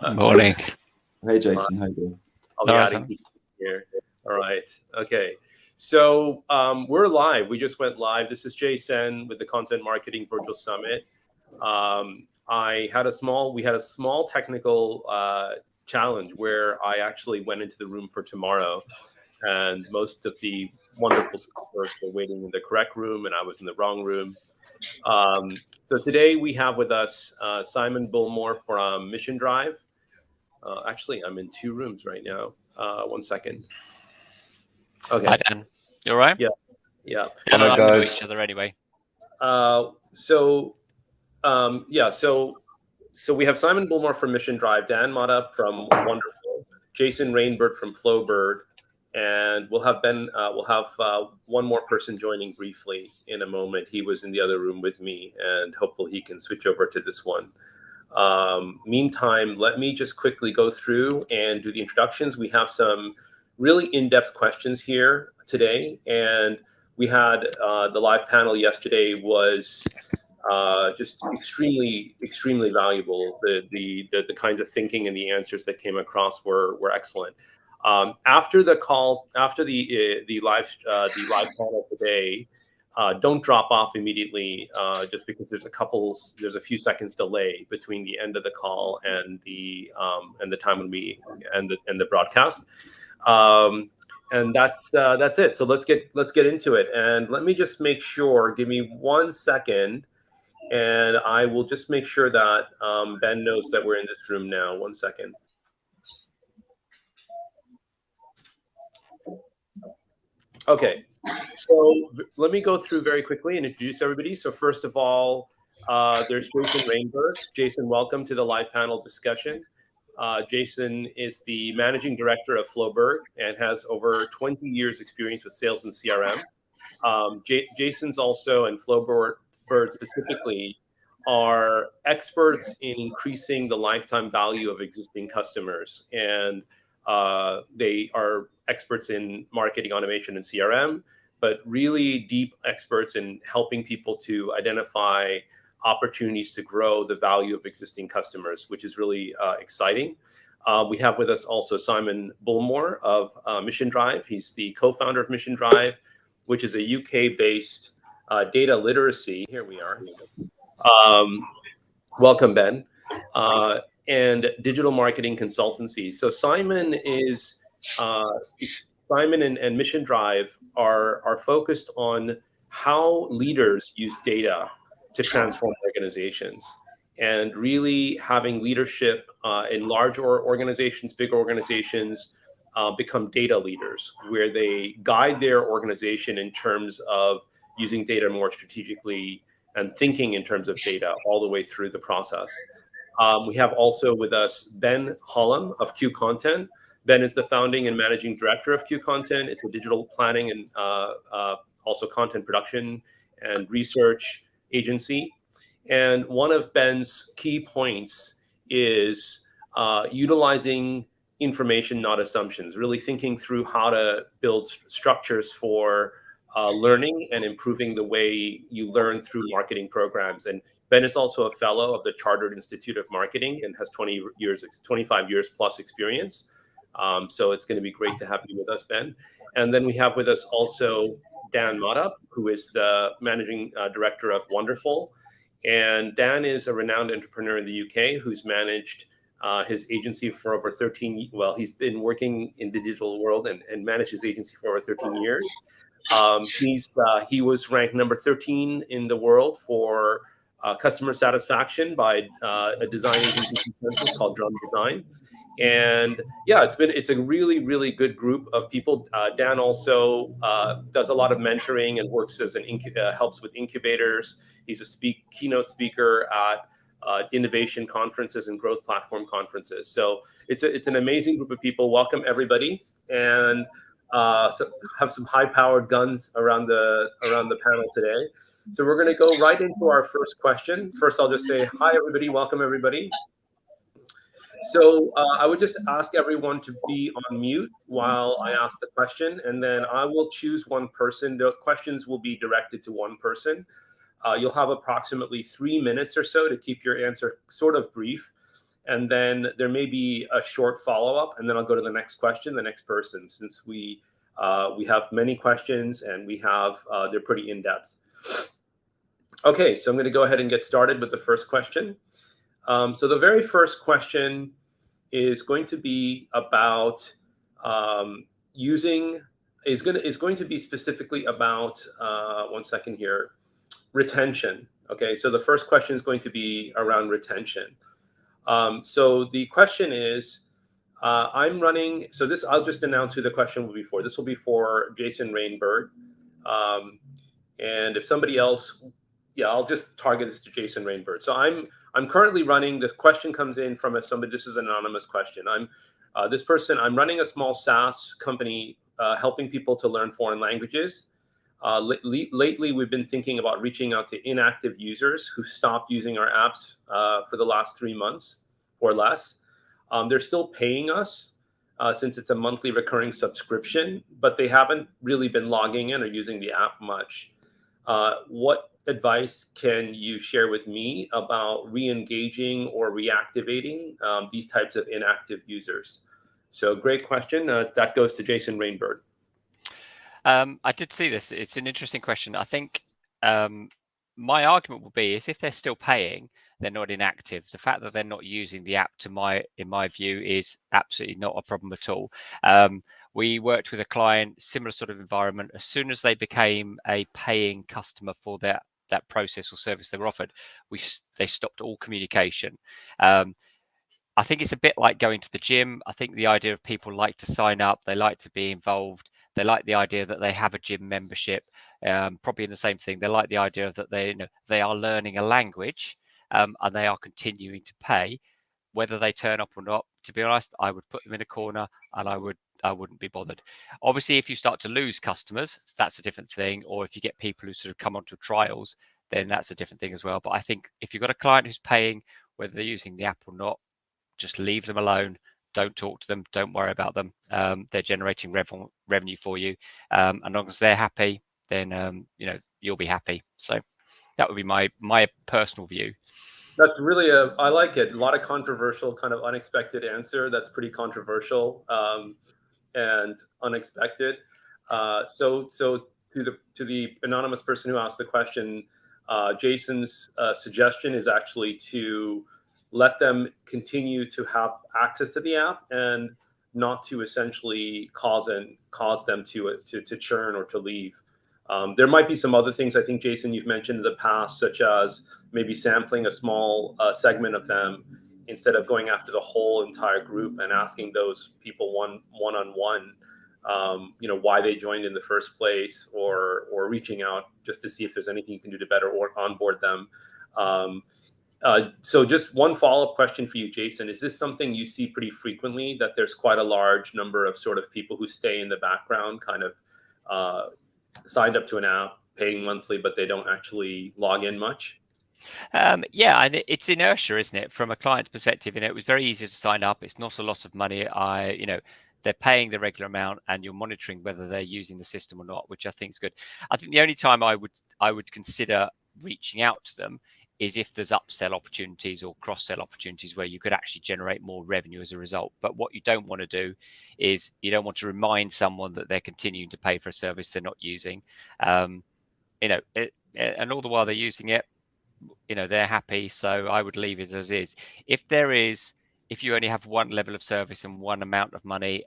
Morning. Hey, Jason. How you doing? I'll be adding people here. All right. Okay. So we're live. We just went live. This is Jay Sen with the Content Marketing Virtual Summit. We had a small technical challenge where I actually went into the room for tomorrow, and most of the wonderful speakers were waiting in the correct room, and I was in the wrong room. So today we have with us Simon Bullmore from Mission Drive. Actually, I'm in two rooms right now. 1 second. Okay. Hi, Dan. You all right? Yeah. Hello, guys. Each other anyway. So we have Simon Bullmore from Mission Drive, Dan Maudhub from Wonderful, Jay Sen Rainbird from Flowbird, and we'll have one more person joining briefly in a moment. He was in the other room with me, and hopefully he can switch over to this one. Meantime, let me just quickly go through and do the introductions. We have some really in-depth questions here today, and we had the live panel yesterday was just extremely valuable. The kinds of thinking and the answers that came across were excellent. After the call, after the live panel today, don't drop off immediately, just because there's a few seconds delay between the end of the call and the time when we end the broadcast. And that's it. So let's get into it. And let me just make sure. Give me 1 second, and I will just make sure that Ben knows that we're in this room now. 1 second. Okay, so let me go through very quickly and introduce everybody. So first of all, there's Jason Rainbird. Jason, welcome to the live panel discussion. Jason is the managing director of Flowbird and has over 20 years experience with sales and CRM. Jason's also, and Flowbird specifically, are experts in increasing the lifetime value of existing customers. And they are experts in marketing automation and CRM, but really deep experts in helping people to identify opportunities to grow the value of existing customers, which is really exciting. We have with us also Simon Bullmore of Mission Drive. He's the co-founder of Mission Drive, which is a UK-based data literacy. Here we are. Welcome, Ben. And digital marketing consultancy. So Simon and Mission Drive are focused on how leaders use data to transform organizations, and really having leadership in large organizations, big organizations, become data leaders, where they guide their organization in terms of using data more strategically and thinking in terms of data all the way through the process. We have also with us Ben Hollom of Q Content. Ben is the founding and managing director of Q Content. It's a digital planning and also content production and research agency. And one of Ben's key points is utilizing information, not assumptions, really thinking through how to build structures for learning and improving the way you learn through marketing programs. And Ben is also a fellow of the Chartered Institute of Marketing and has 25 years plus experience. So it's going to be great to have you with us, Ben. And then we have with us also Dan Maudhub, who is the managing director of Wonderful. And Dan is a renowned entrepreneur in the UK who's managed his agency for over 13. Well, he's been working in the digital world and managed his agency for over 13 years. He was ranked number 13 in the world for customer satisfaction by a design agency called Drum Design. And yeah, it's a really good group of people. Dan also does a lot of mentoring and works as helps with incubators. He's a keynote speaker at innovation conferences and growth platform conferences. So it's an amazing group of people. Welcome everybody, and so have some high-powered guns around the panel today. So we're going to go right into our first question. First, I'll just say hi everybody. Welcome everybody. So I would just ask everyone to be on mute while I ask the question, and then I will choose one person. The questions will be directed to one person. You'll have approximately 3 minutes or so to keep your answer sort of brief. and then there may be a short follow-up, and then I'll go to the next question, the next person, since we have many questions and we have they're pretty in-depth. Okay, so I'm going to go ahead and get started with the first question. So the very first question is going to be about is going to be specifically about one second here, retention. Okay, so the first question is going to be around retention. So the question is, I'm running. So this, I'll just announce who the question will be for. This will be for Jay Sen Rainbird, and if somebody else, yeah, I'll just target this to Jay Sen Rainbird. So I'm currently running. The question comes in from somebody. This is an anonymous question. I'm running a small SaaS company helping people to learn foreign languages. Lately, we've been thinking about reaching out to inactive users who stopped using our apps for the last 3 months or less. They're still paying us since it's a monthly recurring subscription, but they haven't really been logging in or using the app much. What advice can you share with me about re-engaging or reactivating these types of inactive users? So great question. That goes to Jay Sen Rainbird. I did see this. It's an interesting question. I think my argument would be is if they're still paying, they're not inactive. The fact that they're not using the app, in my view, is absolutely not a problem at all. We worked with a client, similar sort of environment. As soon as they became a paying customer for that process or service they were offered, they stopped all communication. I think it's a bit like going to the gym. I think the idea of people like to sign up, they like to be involved. They like the idea that they have a gym membership. Probably in the same thing. They like the idea that they are learning a language and they are continuing to pay, whether they turn up or not. To be honest, I would put them in a corner and I wouldn't be bothered. Obviously, if you start to lose customers, that's a different thing. Or if you get people who sort of come onto trials, then that's a different thing as well. But I think if you've got a client who's paying, whether they're using the app or not, just leave them alone. Don't talk to them. Don't worry about them. They're generating revenue for you. As long as they're happy, then you'll be happy. So that would be my personal view. That's really I like it. A lot of controversial, kind of unexpected answer. That's pretty controversial and unexpected. So to the anonymous person who asked the question, Jason's suggestion is actually to let them continue to have access to the app and not to essentially cause them to churn or to leave. There might be some other things I think, Jason, you've mentioned in the past, such as maybe sampling a small segment of them instead of going after the whole entire group and asking those people one-on-one, why they joined in the first place, or reaching out just to see if there's anything you can do to better or onboard them. So just one follow-up question for you, Jason. Is this something you see pretty frequently, that there's quite a large number of sort of people who stay in the background, kind of signed up to an app, paying monthly, but they don't actually log in much? Yeah, and it's inertia, isn't it? From a client's perspective, it was very easy to sign up. It's not a lot of money. They're paying the regular amount, and you're monitoring whether they're using the system or not, which I think is good. I think the only time I would consider reaching out to them is if there's upsell opportunities or cross-sell opportunities where you could actually generate more revenue as a result. But what you don't want to do is you don't want to remind someone that they're continuing to pay for a service they're not using. And all the while they're using it, they're happy. So I would leave it as it is. If you only have one level of service and one amount of money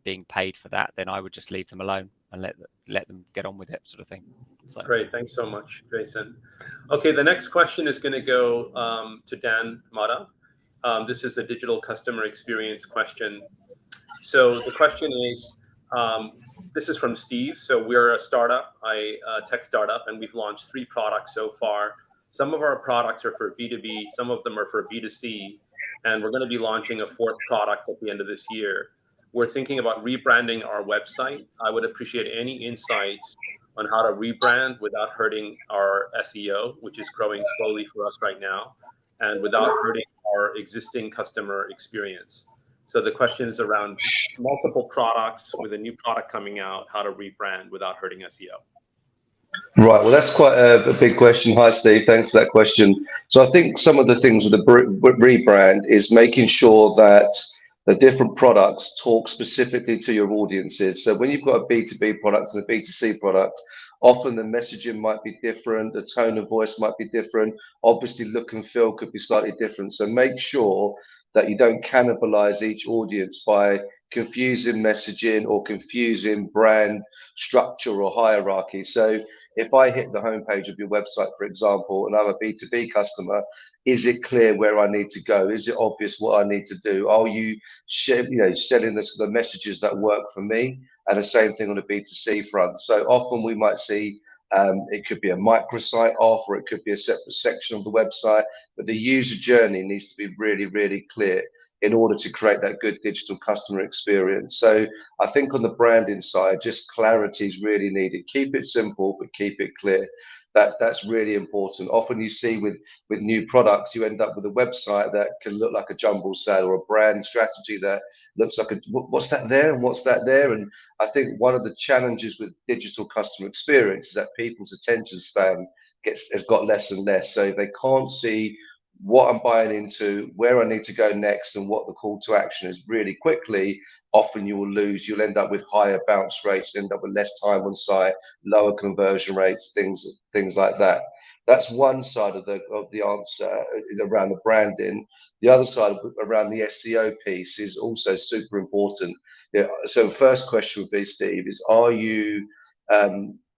being paid for that, then I would just leave them alone and let them get on with it, sort of thing. So. Great, thanks so much, Jason. Okay, the next question is going to go to Dan Maudhub. This is a digital customer experience question. So the question is, this is from Steve. So we're a startup, a tech startup, and we've launched 3 products so far. Some of our products are for B2B, some of them are for B2C, and we're going to be launching a 4th product at the end of this year. We're thinking about rebranding our website. I would appreciate any insights on how to rebrand without hurting our SEO, which is growing slowly for us right now, and without hurting our existing customer experience. So the question is around multiple products with a new product coming out, how to rebrand without hurting SEO. Right, well, that's quite a big question. Hi, Steve. Thanks for that question. So I think some of the things with the rebrand is making sure that the different products talk specifically to your audiences. So when you've got a B2B product and a B2C product, often the messaging might be different, the tone of voice might be different, obviously look and feel could be slightly different. So make sure that you don't cannibalize each audience by confusing messaging or confusing brand structure or hierarchy. So if I hit the homepage of your website, for example, and I'm a B2B customer, is it clear where I need to go? Is it obvious what I need to do? Are you, selling the messages that work for me? And the same thing on the B2C front. So often we might see it could be a microsite off, or it could be a separate section of the website, but the user journey needs to be really, really clear in order to create that good digital customer experience. So I think on the branding side, just clarity is really needed. Keep it simple, but keep it clear. That's really important. Often you see with new products, you end up with a website that can look like a jumble sale, or a brand strategy that looks like what's that there and what's that there. And I think one of the challenges with digital customer experience is that people's attention span has got less and less. So if they can't see what I'm buying into, where I need to go next, and what the call to action is really quickly, often you will lose. You'll end up with higher bounce rates, end up with less time on site, lower conversion rates, things like that. That's one side of the answer around the branding. The other side around the SEO piece is also super important. Yeah, so the first question would be, Steve, is are you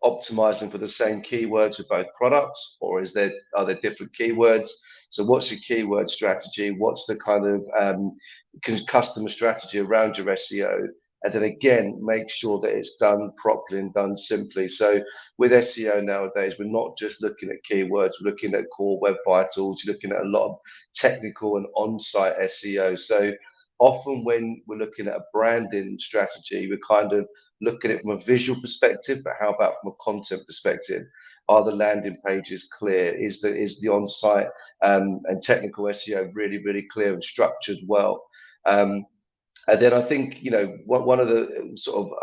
optimizing for the same keywords with both products, or are there different keywords? So what's your keyword strategy? What's the kind of customer strategy around your SEO? And then again, make sure that it's done properly and done simply. So with SEO nowadays, we're not just looking at keywords, we're looking at core web vitals, you're looking at a lot of technical and on-site SEO. So often when we're looking at a branding strategy, we're kind of looking at it from a visual perspective, but how about from a content perspective? Are the landing pages clear? Is the on-site and technical SEO really, really clear and structured well? And then I think, one of the sort of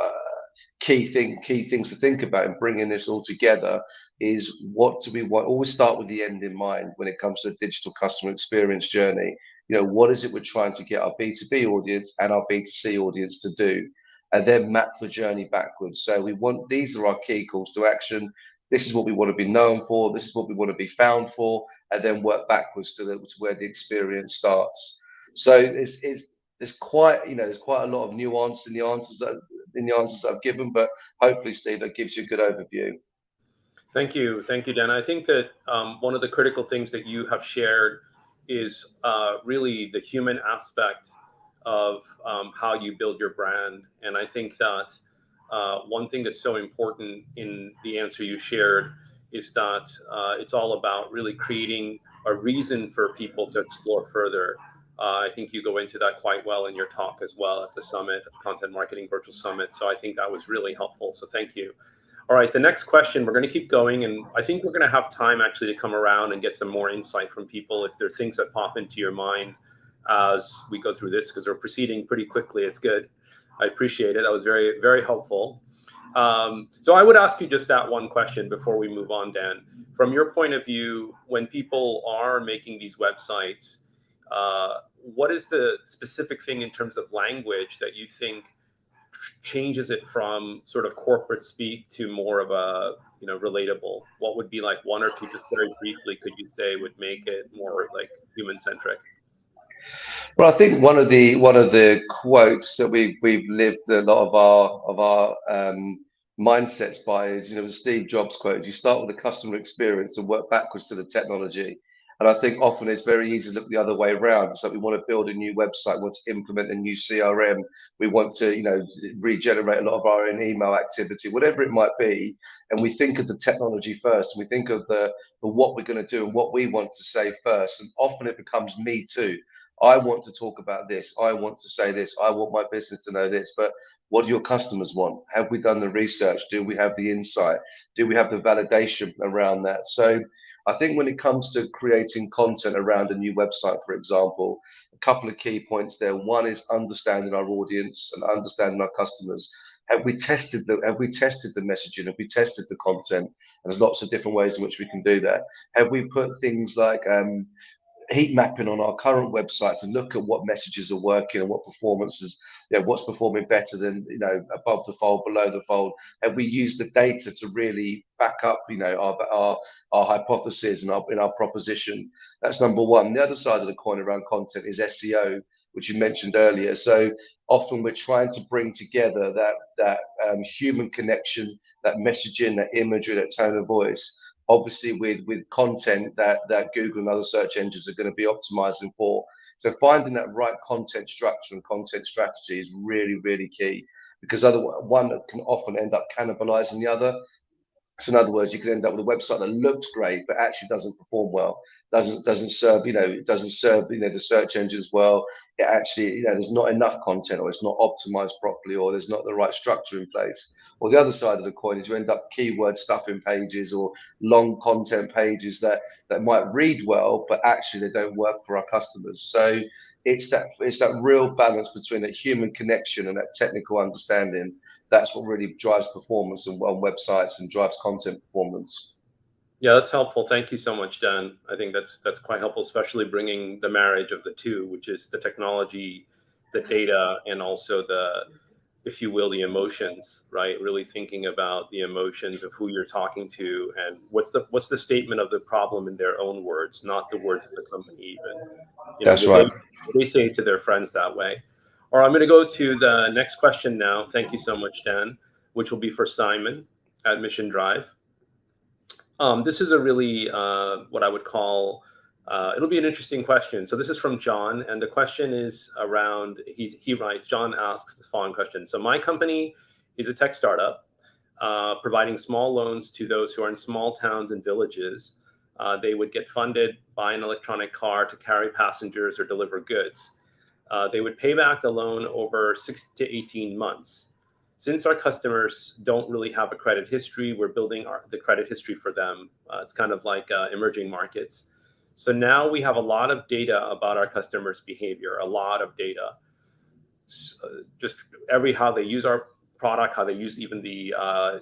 key things to think about in bringing this all together is, what do we want? Always start with the end in mind when it comes to the digital customer experience journey. What is it we're trying to get our B2B audience and our B2C audience to do? And then map the journey backwards. So these are our key calls to action. This is what we want to be known for. This is what we want to be found for, and then work backwards to where the experience starts. So there's quite a lot of nuance in the answers that I've given, but hopefully, Steve, that gives you a good overview. Thank you, Dan. I think that one of the critical things that you have shared is really the human aspect of how you build your brand. And I think that one thing that's so important in the answer you shared is that it's all about really creating a reason for people to explore further. I think you go into that quite well in your talk as well at the summit, Content Marketing Virtual Summit. So I think that was really helpful. So thank you. All right, the next question, we're going to keep going, and I think we're going to have time actually to come around and get some more insight from people if there are things that pop into your mind as we go through this, because we're proceeding pretty quickly. It's good. I appreciate it. That was very, very helpful. So I would ask you just that one question before we move on, Dan. From your point of view, when people are making these websites, what is the specific thing in terms of language that you think changes it from sort of corporate speak to more of a relatable? What would be like one or two, just very briefly, could you say would make it more like human centric? Well, I think one of the quotes that we've lived a lot of our mindsets by is, the Steve Jobs quote: "You start with the customer experience and work backwards to the technology." And I think often it's very easy to look the other way around. So we want to build a new website, we want to implement a new CRM, we want to, regenerate a lot of our own email activity, whatever it might be. And we think of the technology first, and we think of the what we're going to do and what we want to say first. And often it becomes me too. I want to talk about this. I want to say this. I want my business to know this. But what do your customers want? Have we done the research? Do we have the insight? Do we have the validation around that? So I think when it comes to creating content around a new website, for example, a couple of key points there. One is understanding our audience and understanding our customers. have we tested the messaging? Have we tested the content? And there's lots of different ways in which we can do that. Have we put things like heat mapping on our current website to look at what messages are working and what performances, what's performing better than, above the fold, below the fold? And we use the data to really back up, our hypothesis and our proposition. That's number one. The other side of the coin around content is SEO, which you mentioned earlier. So often we're trying to bring together that human connection, that messaging, that imagery, that tone of voice, obviously with content that Google and other search engines are going to be optimizing for. So finding that right content structure and content strategy is really, really key, because one can often end up cannibalizing the other. So in other words, you can end up with a website that looks great but actually doesn't perform well, doesn't serve the search engines well. It actually, there's not enough content, or it's not optimized properly, or there's not the right structure in place. Or the other side of the coin is you end up keyword stuffing pages or long content pages that might read well, but actually they don't work for our customers. So it's that real balance between a human connection and that technical understanding. That's what really drives performance on websites and drives content performance. Yeah, that's helpful. Thank you so much, Dan. I think that's quite helpful, especially bringing the marriage of the two, which is the technology, the data, and also the, if you will, the emotions, right? Really thinking about the emotions of who you're talking to and what's the statement of the problem in their own words, not the words of the company even. That's right. They say it to their friends that way. All right, I'm going to go to the next question now. Thank you so much, Dan, which will be for Simon at Mission Drive. This is a really, what I would call, it'll be an interesting question. So this is from John, and the question is around, he writes, John asks the following question. So my company is a tech startup providing small loans to those who are in small towns and villages. They would get funded, buy an electronic car to carry passengers or deliver goods. They would pay back the loan over 6 to 18 months. Since our customers don't really have a credit history, we're building the credit history for them. It's kind of like emerging markets. So now we have a lot of data about our customers' behavior, a lot of data. So just how they use our product, how they use even the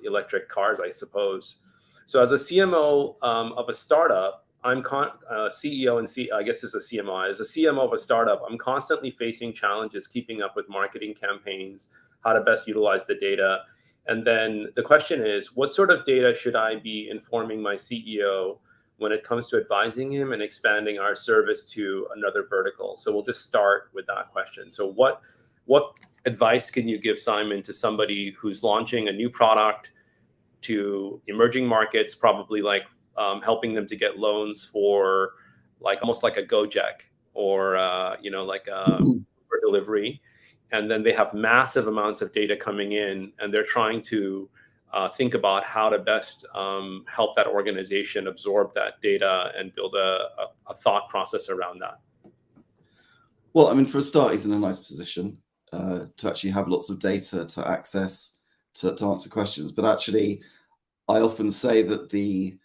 electric cars, I suppose. So as a CMO of a startup, I'm CEO and I guess this is a CMO. As a CMO of a startup, I'm constantly facing challenges keeping up with marketing campaigns, how to best utilize the data. And then the question is, what sort of data should I be informing my CEO when it comes to advising him and expanding our service to another vertical? So we'll just start with that question. So what advice can you give, Simon, to somebody who's launching a new product to emerging markets, probably like helping them to get loans for almost like a Gojek or for delivery, and then they have massive amounts of data coming in, and they're trying to think about how to best help that organization absorb that data and build a thought process around that? Well, I mean, for a start, he's in a nice position to actually have lots of data to access to answer questions. But actually, I often say that the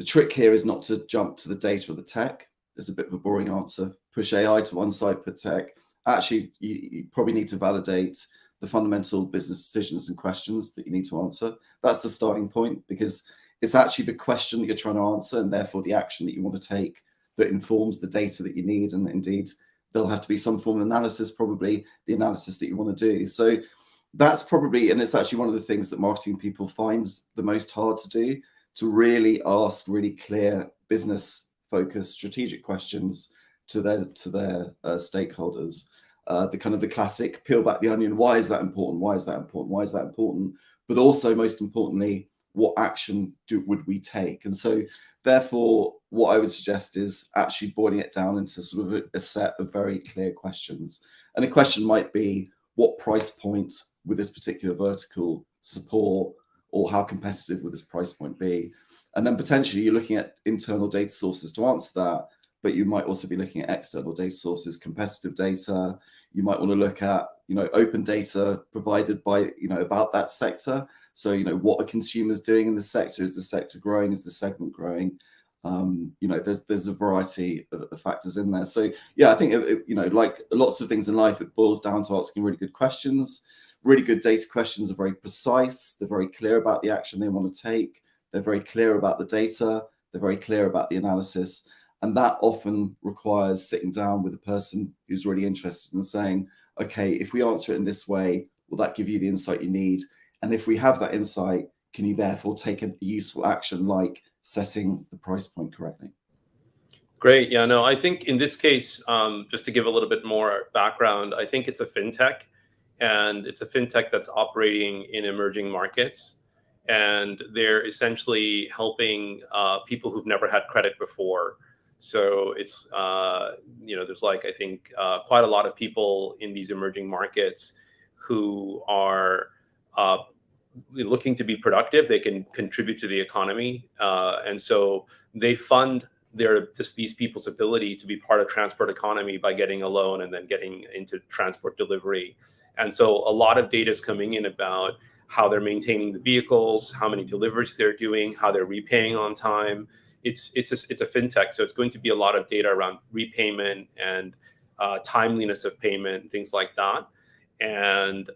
trick here is not to jump to the data or the tech. It's a bit of a boring answer. Push AI to one side, put tech. Actually, you probably need to validate the fundamental business decisions and questions that you need to answer. That's the starting point, because it's actually the question that you're trying to answer, and therefore the action that you want to take, that informs the data that you need. And indeed, there'll have to be some form of analysis, probably the analysis that you want to do. So that's probably, and it's actually one of the things that marketing people find the most hard to do, to really ask really clear business focused strategic questions to their stakeholders. The classic peel back the onion. Why is that important? Why is that important? Why is that important? But also, most importantly, what action would we take? And so therefore, what I would suggest is actually boiling it down into sort of a set of very clear questions. And a question might be, what price point would this particular vertical support, or how competitive would this price point be? And then potentially you're looking at internal data sources to answer that, but you might also be looking at external data sources, competitive data. You might want to look at, open data provided by, about that sector. So, what are consumers doing in the sector? Is the sector growing? Is the segment growing? There's a variety of factors in there. So yeah, I think, like lots of things in life, it boils down to asking really good questions, really good data questions are very precise. They're very clear about the action they want to take. They're very clear about the data. They're very clear about the analysis. And that often requires sitting down with a person who's really interested in saying, okay, if we answer it in this way, will that give you the insight you need? And if we have that insight, can you therefore take a useful action like setting the price point correctly? Great. Yeah, no, I think in this case, just to give a little bit more background, I think it's a fintech, and it's a fintech that's operating in emerging markets. And they're essentially helping people who've never had credit before. So it's, there's like, I think, quite a lot of people in these emerging markets who are looking to be productive. They can contribute to the economy. And so they fund these people's ability to be part of transport economy by getting a loan and then getting into transport delivery. And so a lot of data is coming in about how they're maintaining the vehicles, how many deliveries they're doing, how they're repaying on time. It's a fintech, so it's going to be a lot of data around repayment and timeliness of payment, things like that, and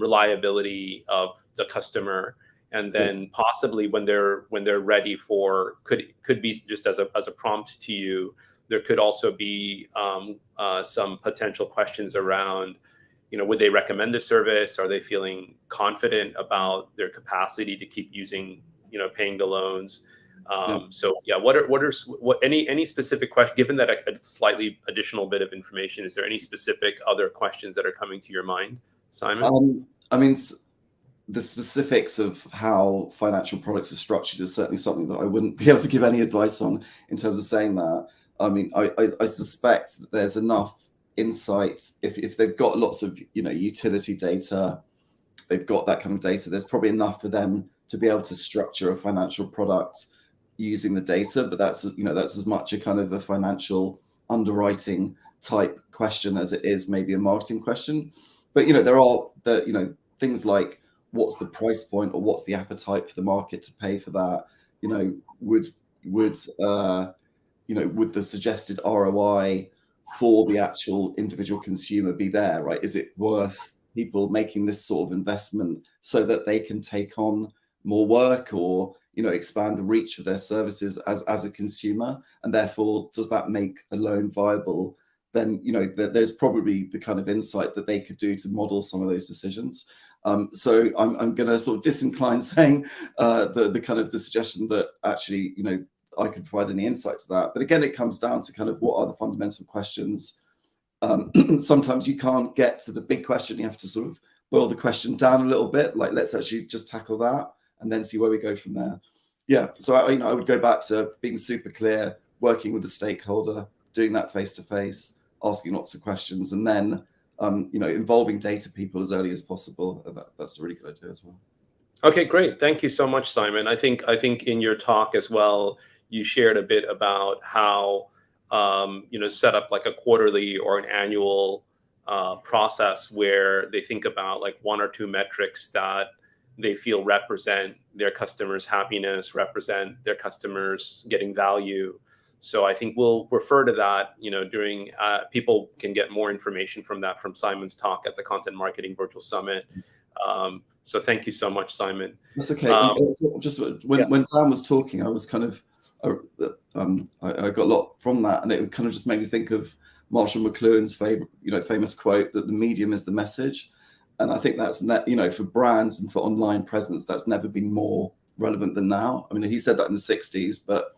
reliability of the customer. And then possibly when they're ready for, could be just as a prompt to you, there could also be some potential questions around, would they recommend the service? Are they feeling confident about their capacity to keep using, paying the loans? So yeah, any specific question, given that a slightly additional bit of information, is there any specific other questions that are coming to your mind, Simon? I mean, the specifics of how financial products are structured is certainly something that I wouldn't be able to give any advice on in terms of saying that. I mean, I suspect that there's enough insight if they've got lots of utility data, they've got that kind of data. There's probably enough for them to be able to structure a financial product using the data, but that's as much a kind of a financial underwriting type question as it is maybe a marketing question. But there are things like, what's the price point or what's the appetite for the market to pay for that? Would the suggested ROI for the actual individual consumer be there, right? Is it worth people making this sort of investment so that they can take on more work or expand the reach of their services as a consumer? And therefore, does that make a loan viable? Then there's probably the kind of insight that they could do to model some of those decisions. So I'm going to sort of disincline saying the kind of the suggestion that actually I could provide any insight to that. But again, it comes down to kind of what are the fundamental questions. Sometimes you can't get to the big question. You have to sort of boil the question down a little bit. Like, let's actually just tackle that and then see where we go from there. Yeah. So I would go back to being super clear, working with the stakeholder, doing that face to face, asking lots of questions, and then involving data people as early as possible. That's a really good idea as well. Okay, great. Thank you so much, Simon. I think in your talk as well, you shared a bit about how set up like a quarterly or an annual process where they think about like one or two metrics that they feel represent their customers' happiness, represent their customers getting value. So I think we'll refer to that, during people can get more information from Simon's talk at the Content Marketing Virtual Summit. So thank you so much, Simon. That's okay. Just when Dan was talking, I was kind of, I got a lot from that, and it kind of just made me think of Marshall McLuhan's famous quote that the medium is the message. And I think that's for brands and for online presence, that's never been more relevant than now. I mean, he said that in the 60s, but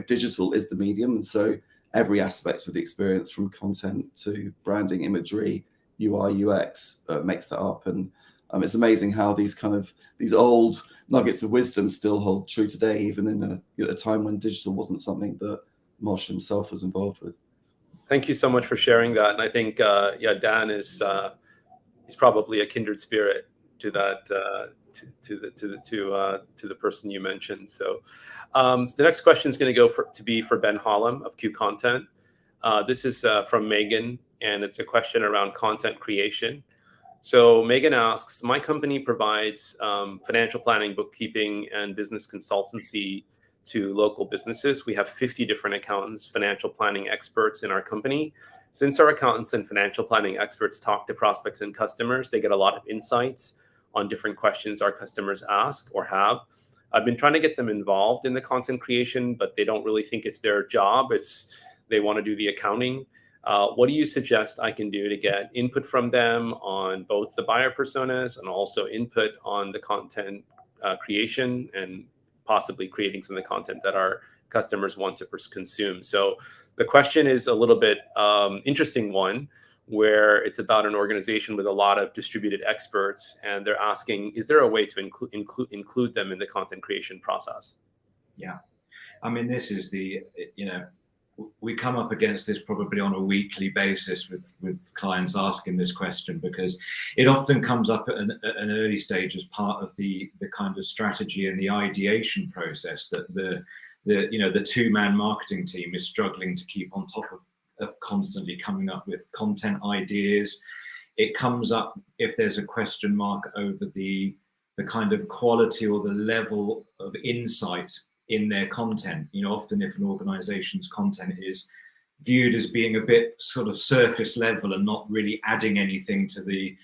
digital is the medium. And so every aspect of the experience, from content to branding, imagery, UI, UX, makes that up. And it's amazing how these old nuggets of wisdom still hold true today, even in a time when digital wasn't something that Marshall himself was involved with. Thank you so much for sharing that. And I think, Dan is he's probably a kindred spirit to that, to the person you mentioned. So the next question is going to go for Ben Hollom of Q Content. This is from Megan, and it's a question around content creation. So Megan asks, my company provides financial planning, bookkeeping, and business consultancy to local businesses. We have 50 different accountants, financial planning experts in our company. Since our accountants and financial planning experts talk to prospects and customers, they get a lot of insights on different questions our customers ask or have. I've been trying to get them involved in the content creation, but they don't really think it's their job. They want to do the accounting. What do you suggest I can do to get input from them on both the buyer personas and also input on the content creation and possibly creating some of the content that our customers want to consume? So the question is a little bit interesting one, where it's about an organization with a lot of distributed experts, and they're asking, is there a way to include them in the content creation process? Yeah, I mean, this is we come up against this probably on a weekly basis with clients asking this question, because it often comes up at an early stage as part of the kind of strategy and the ideation process that the two-man marketing team is struggling to keep on top of constantly coming up with content ideas. It comes up if there's a question mark over the kind of quality or the level of insight in their content. Often if an organization's content is viewed as being a bit sort of surface level and not really adding anything to the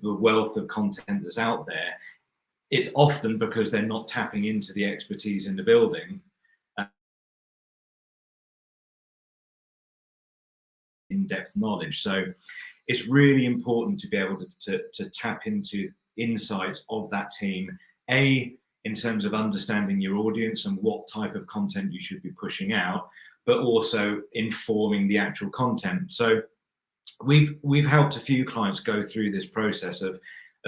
wealth of content that's out there, it's often because they're not tapping into the expertise in the building, in-depth knowledge. So it's really important to be able to tap into insights of that team, in terms of understanding your audience and what type of content you should be pushing out, but also informing the actual content. So we've helped a few clients go through this process of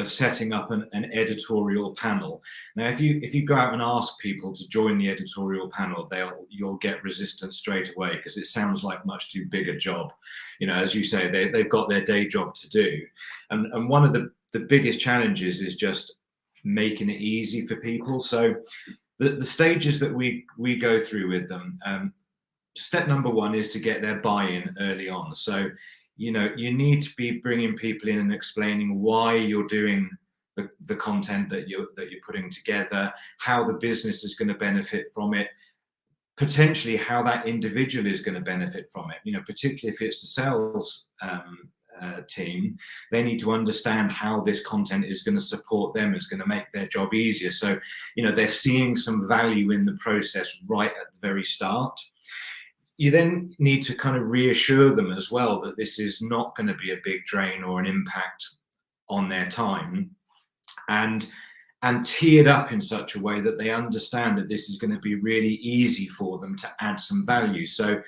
setting up an editorial panel. Now, if you go out and ask people to join the editorial panel, you'll get resistance straight away, because it sounds like much too big a job. As you say, they've got their day job to do, and one of the biggest challenges is just making it easy for people. So the stages that we go through with them, step number one is to get their buy-in early on. So you need to be bringing people in and explaining why you're doing the content that you're putting together, how the business is going to benefit from it, potentially how that individual is going to benefit from it. Particularly if it's the sales team, they need to understand how this content is going to support them, is going to make their job easier. So they're seeing some value in the process right at the very start. You then need to kind of reassure them as well that this is not going to be a big drain or an impact on their time, and tee it up in such a way that they understand that this is going to be really easy for them to add some value. So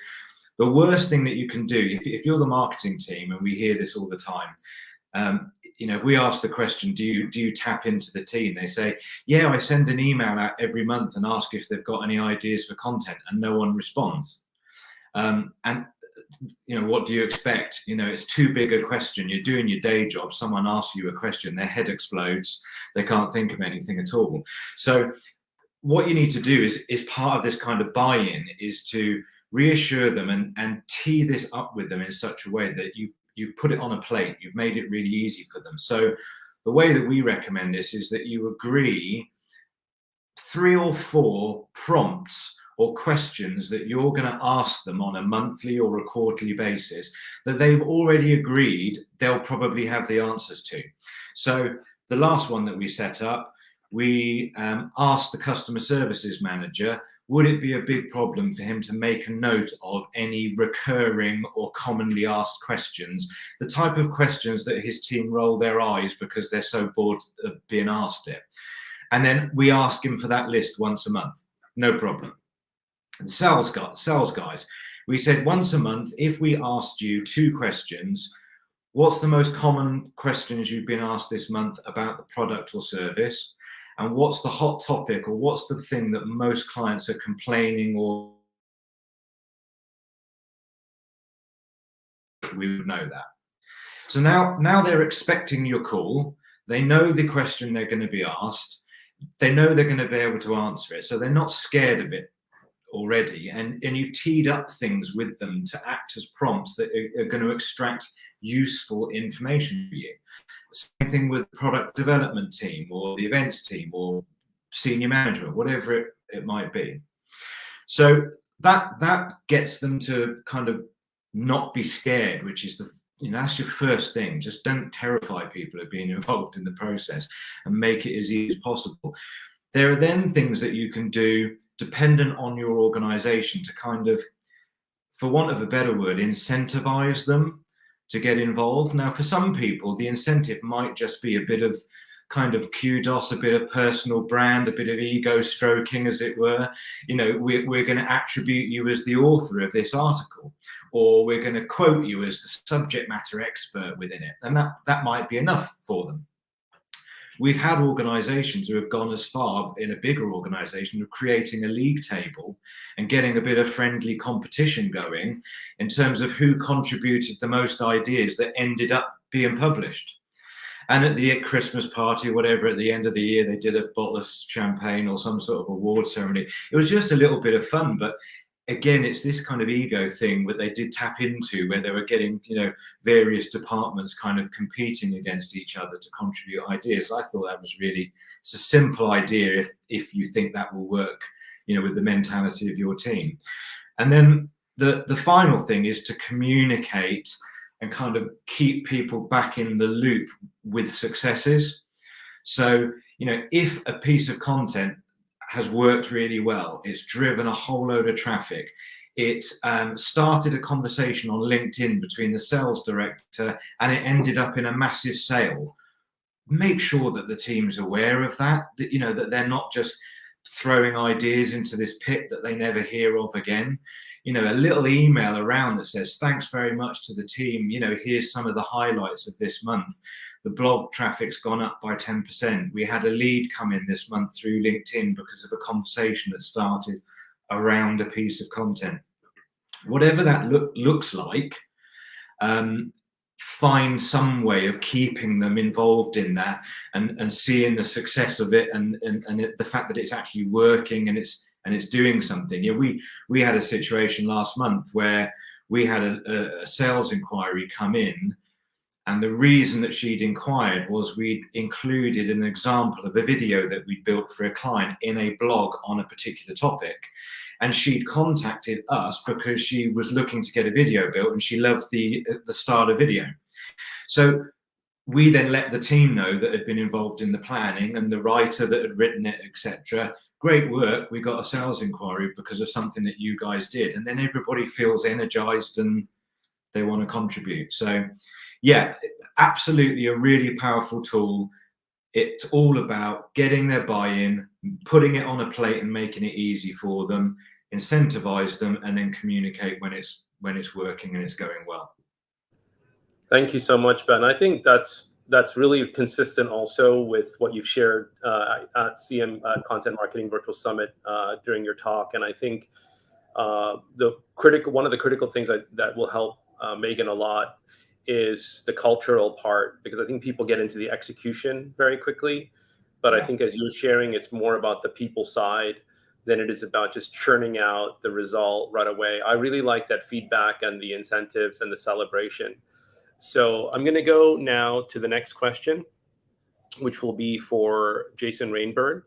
the worst thing that you can do, if you're the marketing team, and we hear this all the time, if we ask the question, do you tap into the team? They say, yeah, I send an email out every month and ask if they've got any ideas for content, and no one responds. And what do you expect? It's too big a question. You're doing your day job. Someone asks you a question, their head explodes. They can't think of anything at all. So what you need to do is part of this kind of buy-in is to reassure them and tee this up with them in such a way that you've put it on a plate. You've made it really easy for them. So the way that we recommend this is that you agree 3 or 4 prompts or questions that you're going to ask them on a monthly or a quarterly basis that they've already agreed they'll probably have the answers to. So the last one that we set up, we asked the customer services manager, would it be a big problem for him to make a note of any recurring or commonly asked questions, the type of questions that his team roll their eyes because they're so bored of being asked it. And then we ask him for that list once a month, no problem. And sales guys, we said once a month, if we asked you 2 questions, what's the most common questions you've been asked this month about the product or service? And what's the hot topic, or what's the thing that most clients are complaining, or we would know that. So now they're expecting your call. They know the question they're going to be asked. They know they're going to be able to answer it. So they're not scared of it already, and you've teed up things with them to act as prompts that are going to extract useful information for you. Same thing with the product development team or the events team or senior management, whatever it might be. So that gets them to kind of not be scared, which is that's your first thing. Just don't terrify people of being involved in the process, and make it as easy as possible. There are then things that you can do dependent on your organization to kind of, for want of a better word, incentivize them to get involved. Now, for some people, the incentive might just be a bit of kind of kudos, a bit of personal brand, a bit of ego stroking, as it were. We're going to attribute you as the author of this article, or we're going to quote you as the subject matter expert within it. And that might be enough for them. We've had organizations who have gone as far in a bigger organization of creating a league table and getting a bit of friendly competition going in terms of who contributed the most ideas that ended up being published. And at the Christmas party, whatever, at the end of the year, they did a bottle of champagne or some sort of award ceremony. It was just a little bit of fun, but again, it's this kind of ego thing that they did tap into, where they were getting, various departments kind of competing against each other to contribute ideas. I thought that was it's a simple idea if you think that will work, with the mentality of your team. And then the final thing is to communicate and kind of keep people back in the loop with successes. So, if a piece of content has worked really well, it's driven a whole load of traffic, it's started a conversation on LinkedIn between the sales director, and it ended up in a massive sale, make sure that the team's aware of that, that they're not just throwing ideas into this pit that they never hear of again. A little email around that says, thanks very much to the team, here's some of the highlights of this month. The blog traffic's gone up by 10%. We had a lead come in this month through LinkedIn because of a conversation that started around a piece of content. Whatever that looks like, find some way of keeping them involved in that and seeing the success of it and the fact that it's actually working and it's doing something. We had a situation last month where we had a sales inquiry come in, and the reason that she'd inquired was we'd included an example of a video that we'd built for a client in a blog on a particular topic. And she'd contacted us because she was looking to get a video built and she loved the style of video. So we then let the team know that had been involved in the planning and the writer that had written it, etc. Great work. We got a sales inquiry because of something that you guys did. And then everybody feels energized and they want to contribute. So yeah, absolutely a really powerful tool. It's all about getting their buy-in, putting it on a plate and making it easy for them, incentivize them, and then communicate when it's working and it's going well. Thank you so much, Ben. I think that's really consistent also with what you've shared at CM Content Marketing Virtual Summit during your talk. And I think one of the critical things that will help Megan a lot is the cultural part, because I think people get into the execution very quickly. But I think as you're sharing, it's more about the people side than it is about just churning out the result right away. I really like that feedback and the incentives and the celebration. So I'm going to go now to the next question, which will be for Jason Rainbird.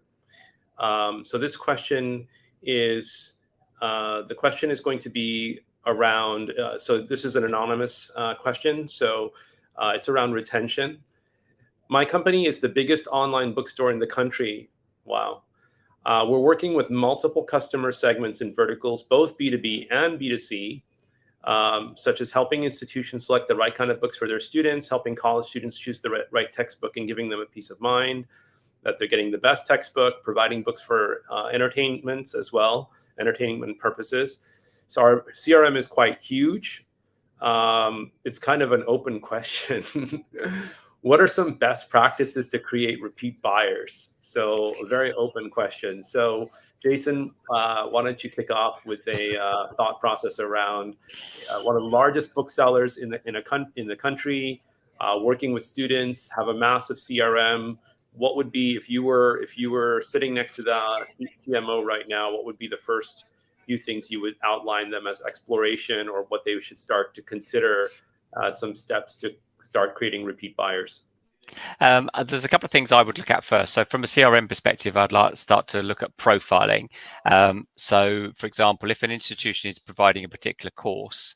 So this question is, going to be around, so this is an anonymous question. So it's around retention. My company is the biggest online bookstore in the country. Wow. We're working with multiple customer segments and verticals, both B2B and B2C, such as helping institutions select the right kind of books for their students, helping college students choose the right textbook and giving them a peace of mind that they're getting the best textbook, providing books for entertainment as well, entertainment purposes. So our CRM is quite huge. It's kind of an open question. What are some best practices to create repeat buyers? So a very open question. So Jason, why don't you kick off with a thought process around one of the largest booksellers in the country, working with students, have a massive CRM. What would be, if you were sitting next to the CMO right now, what would be the first few things you would outline them as exploration, or what they should start to consider some steps to start creating repeat buyers? There's a couple of things I would look at first. So from a CRM perspective, I'd like to start to look at profiling. So for example, if an institution is providing a particular course,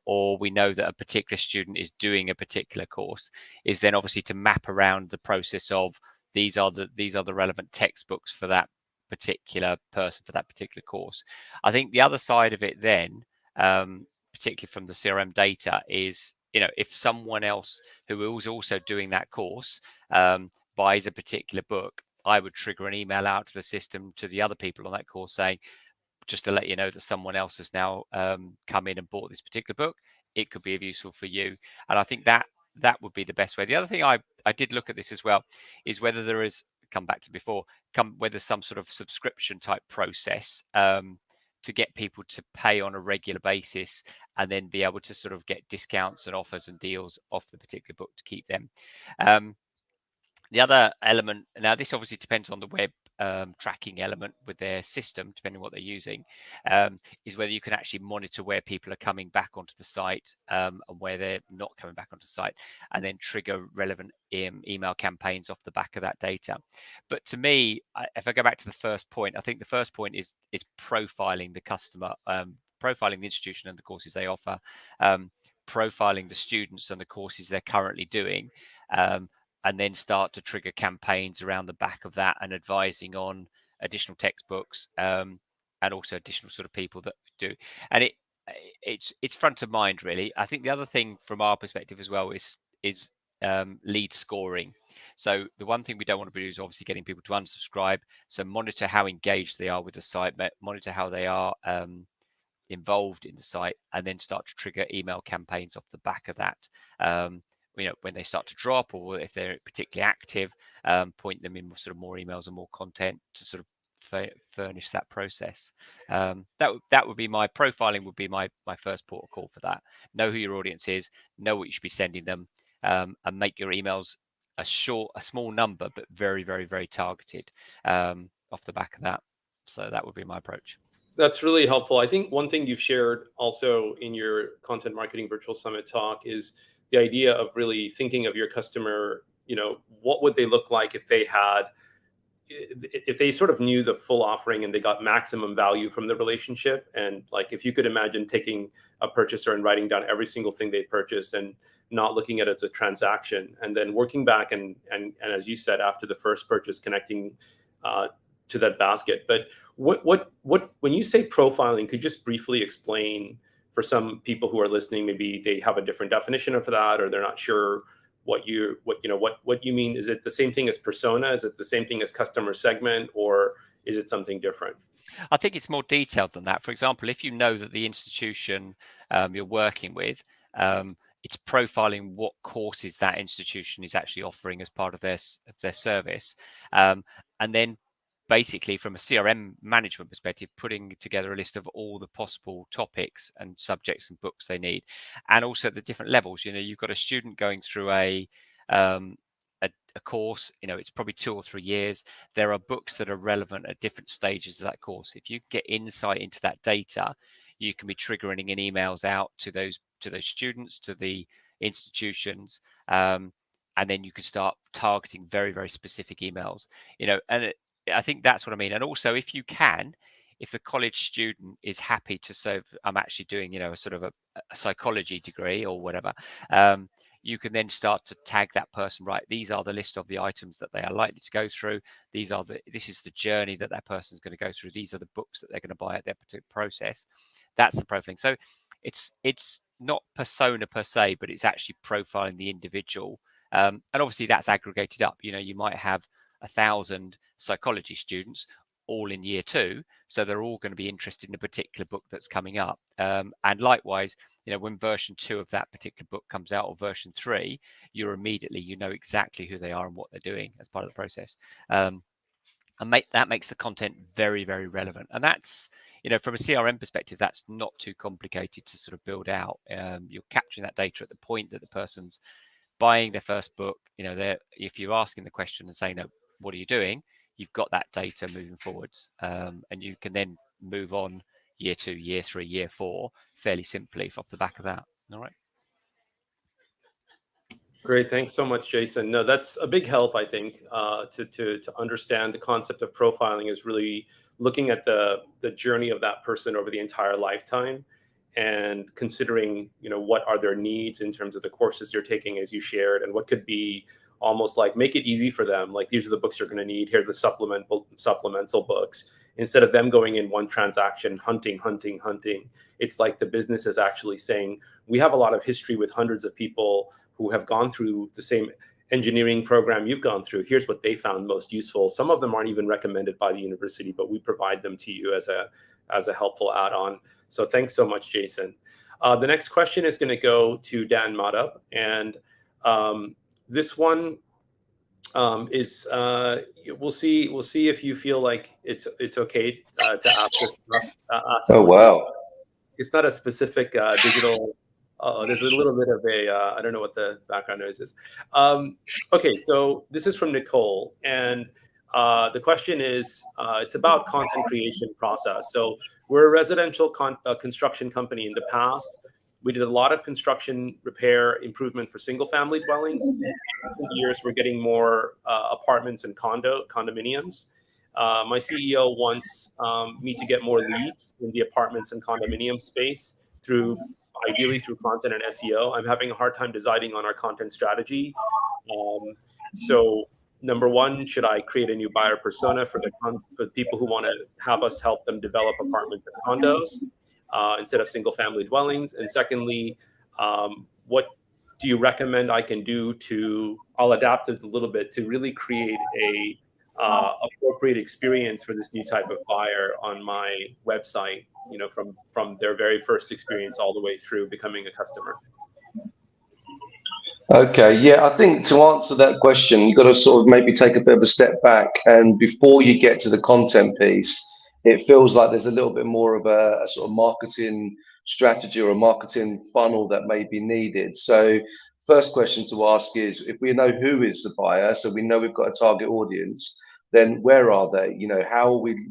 or we know that a particular student is doing a particular course, is then obviously to map around the process of these are the relevant textbooks for that particular person for that particular course. I think the other side of it then, particularly from the CRM data, is if someone else who is also doing that course buys a particular book, I would trigger an email out to the system to the other people on that course saying, just to let you know that someone else has now come in and bought this particular book. It could be useful for you. And I think that would be the best way. The other thing I did look at this as well is whether there is, come back to before, whether some sort of subscription type process to get people to pay on a regular basis and then be able to sort of get discounts and offers and deals off the particular book to keep them. The other element, now this obviously depends on the web tracking element with their system, depending on what they're using, is whether you can actually monitor where people are coming back onto the site and where they're not coming back onto the site, and then trigger relevant email campaigns off the back of that data. But to me, if I go back to the first point, I think the first point is profiling the customer, profiling the institution and the courses they offer, profiling the students and the courses they're currently doing, and then start to trigger campaigns around the back of that and advising on additional textbooks and also additional sort of people that do. And it's front of mind, really. I think the other thing from our perspective as well is lead scoring. So the one thing we don't want to do is obviously getting people to unsubscribe. So monitor how engaged they are with the site, monitor how they are involved in the site, and then start to trigger email campaigns off the back of that. When they start to drop, or if they're particularly active, point them in sort of more emails and more content to sort of furnish that process. That would be my profiling, would be my first port of call for that. Know who your audience is, know what you should be sending them, and make your emails a small number, but very, very, very targeted off the back of that. So that would be my approach. That's really helpful. I think one thing you've shared also in your Content Marketing Virtual Summit talk is the idea of really thinking of your customer. What would they look like if they sort of knew the full offering and they got maximum value from the relationship? And like, if you could imagine taking a purchaser and writing down every single thing they purchased and not looking at it as a transaction, and then working back and as you said, after the first purchase, connecting to that basket. But what when you say profiling, could you just briefly explain, for some people who are listening, maybe they have a different definition of that, or they're not sure what you mean? Is it the same thing as persona? Is it the same thing as customer segment, or is it something different? I think it's more detailed than that. For example, if you know that the institution you're working with, it's profiling what courses that institution is actually offering as part of their service, and then basically, from a CRM management perspective, putting together a list of all the possible topics and subjects and books they need, and also the different levels. You've got a student going through a course. It's probably 2 or 3 years. There are books that are relevant at different stages of that course. If you get insight into that data, you can be triggering in emails out to those students, to the institutions, and then you can start targeting very, very specific emails. I think that's what I mean. And also, if the college student is happy to say, I'm actually doing, a sort of a psychology degree or whatever, you can then start to tag that person, right? These are the list of the items that they are likely to go through. This is the journey that person's going to go through. These are the books that they're going to buy at their particular process. That's the profiling. So it's not persona per se, but it's actually profiling the individual. And obviously that's aggregated up. You might have 1,000 psychology students all in year 2, so they're all going to be interested in a particular book that's coming up, and likewise, when version 2 of that particular book comes out, or version 3, you know exactly who they are and what they're doing as part of the process, and that makes the content very, very relevant. And that's, from a CRM perspective, that's not too complicated to sort of build out. You're capturing that data at the point that the person's buying their first book. If you're asking the question and saying, what are you doing? You've got that data moving forwards, and you can then move on year 2, year 3, year 4 fairly simply off the back of that. All right. Great, thanks so much, Jason. No, that's a big help, I think, to understand the concept of profiling is really looking at the journey of that person over the entire lifetime, and considering, what are their needs in terms of the courses they're taking, as you shared, and what could be almost like make it easy for them. Like, these are the books you're going to need. Here's the supplemental books. Instead of them going in one transaction, hunting. It's like the business is actually saying, we have a lot of history with hundreds of people who have gone through the same engineering program you've gone through. Here's what they found most useful. Some of them aren't even recommended by the university, but we provide them to you as a helpful add-on. So thanks so much, Jay Sen. The next question is going to go to Dan Maudhub, and this one is we'll see if you feel like it's okay to ask this. Oh wow! It's not a specific digital. There's a little bit of a I don't know what the background noise is. Okay, so this is from Nicole, and the question is it's about content creation process. So we're a residential construction company. In the past, we did a lot of construction, repair, improvement for single-family dwellings. In recent years, we're getting more apartments and condominiums. My CEO wants me to get more leads in the apartments and condominium space ideally through content and SEO. I'm having a hard time deciding on our content strategy. So number one, should I create a new buyer persona for the people who want to have us help them develop apartments and condos instead of single family dwellings? And secondly, what do you recommend I can do I'll adapt it a little bit to really create a appropriate experience for this new type of buyer on my website, from their very first experience all the way through becoming a customer. Okay, yeah, I think to answer that question, you've got to sort of maybe take a bit of a step back, and before you get to the content piece, it feels like there's a little bit more of a sort of marketing strategy or a marketing funnel that may be needed. So first question to ask is, if we know who is the buyer, so we know we've got a target audience, then where are they?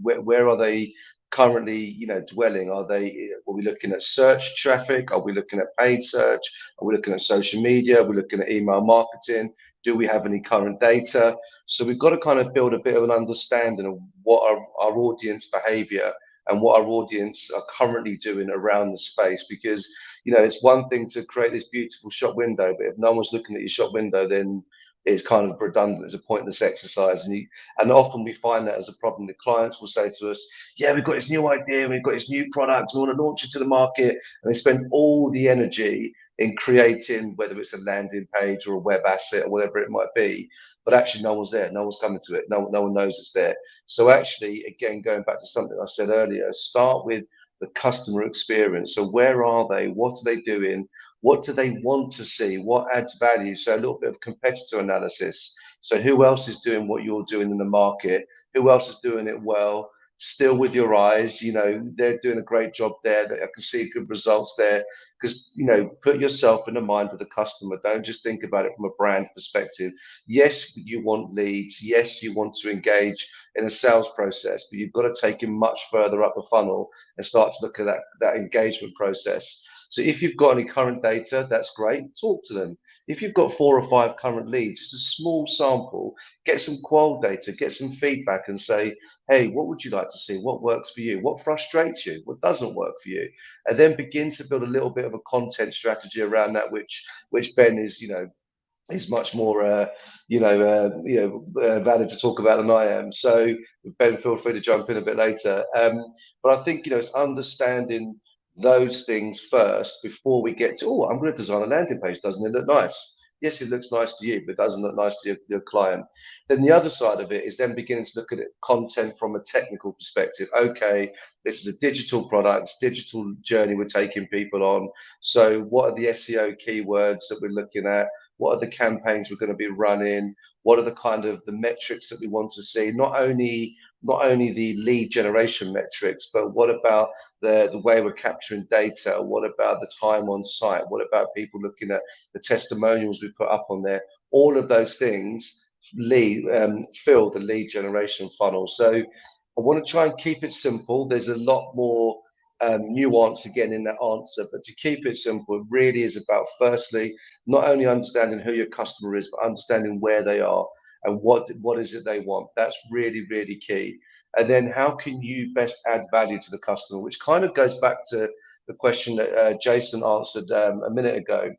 Where are they currently, dwelling? Are we looking at search traffic? Are we looking at paid search? Are we looking at social media? Are we looking at email marketing? Do we have any current data? So we've got to kind of build a bit of an understanding of what our audience behavior and what our audience are currently doing around the space. Because, it's one thing to create this beautiful shop window, but if no one's looking at your shop window, then it's kind of redundant. It's a pointless exercise. And often we find that as a problem. The clients will say to us, yeah, we've got this new idea, we've got this new product, we want to launch it to the market. And they spend all the energy in creating, whether it's a landing page or a web asset or whatever it might be, but actually no one's there, no one's coming to it, no one knows it's there. So actually, again, going back to something I said earlier, start with the customer experience. So where are they? What are they doing? What do they want to see? What adds value? So a little bit of competitor analysis. So who else is doing what you're doing in the market? Who else is doing it well? Still with your eyes, they're doing a great job there. That I can see good results there. Because, put yourself in the mind of the customer. Don't just think about it from a brand perspective. Yes, you want leads. Yes, you want to engage in a sales process, but you've got to take it much further up the funnel and start to look at that engagement process. So if you've got any current data, that's great. Talk to them. If you've got 4 or 5 current leads, just a small sample, get some qual data, get some feedback and say, hey, what would you like to see? What works for you? What frustrates you? What doesn't work for you? And then begin to build a little bit of a content strategy around that, which Ben is, is much more, valid to talk about than I am. So Ben, feel free to jump in a bit later. But I think, it's understanding those things first before we get to, I'm going to design a landing page. Doesn't it look nice? Yes, it looks nice to you, but it doesn't look nice to your client. Then the other side of it is then beginning to look at content from a technical perspective. Okay, this is a digital product, digital journey we're taking people on. So what are the SEO keywords that we're looking at? What are the campaigns we're going to be running? What are the kind of the metrics that we want to see? Not only the lead generation metrics, but what about the way we're capturing data? What about the time on site? What about people looking at the testimonials we put up on there? All of those things fill the lead generation funnel. So I want to try and keep it simple. There's a lot more nuance again in that answer, but to keep it simple, it really is about, firstly, not only understanding who your customer is, but understanding where they are and what is it they want. That's really, really key. And then how can you best add value to the customer, which kind of goes back to the question that Jason answered a minute ago,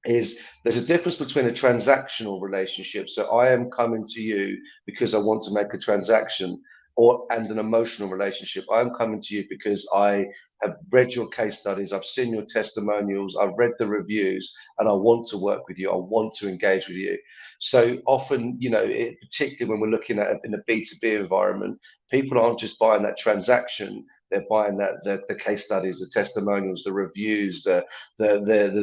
is there's a difference between a transactional relationship. So I am coming to you because I want to make a transaction, and an emotional relationship. I'm coming to you because I have read your case studies, I've seen your testimonials, I've read the reviews, and I want to work with you. I want to engage with you. So often, particularly when we're looking at in a B2B environment, people aren't just buying that transaction. They're buying the case studies, the testimonials, the reviews, the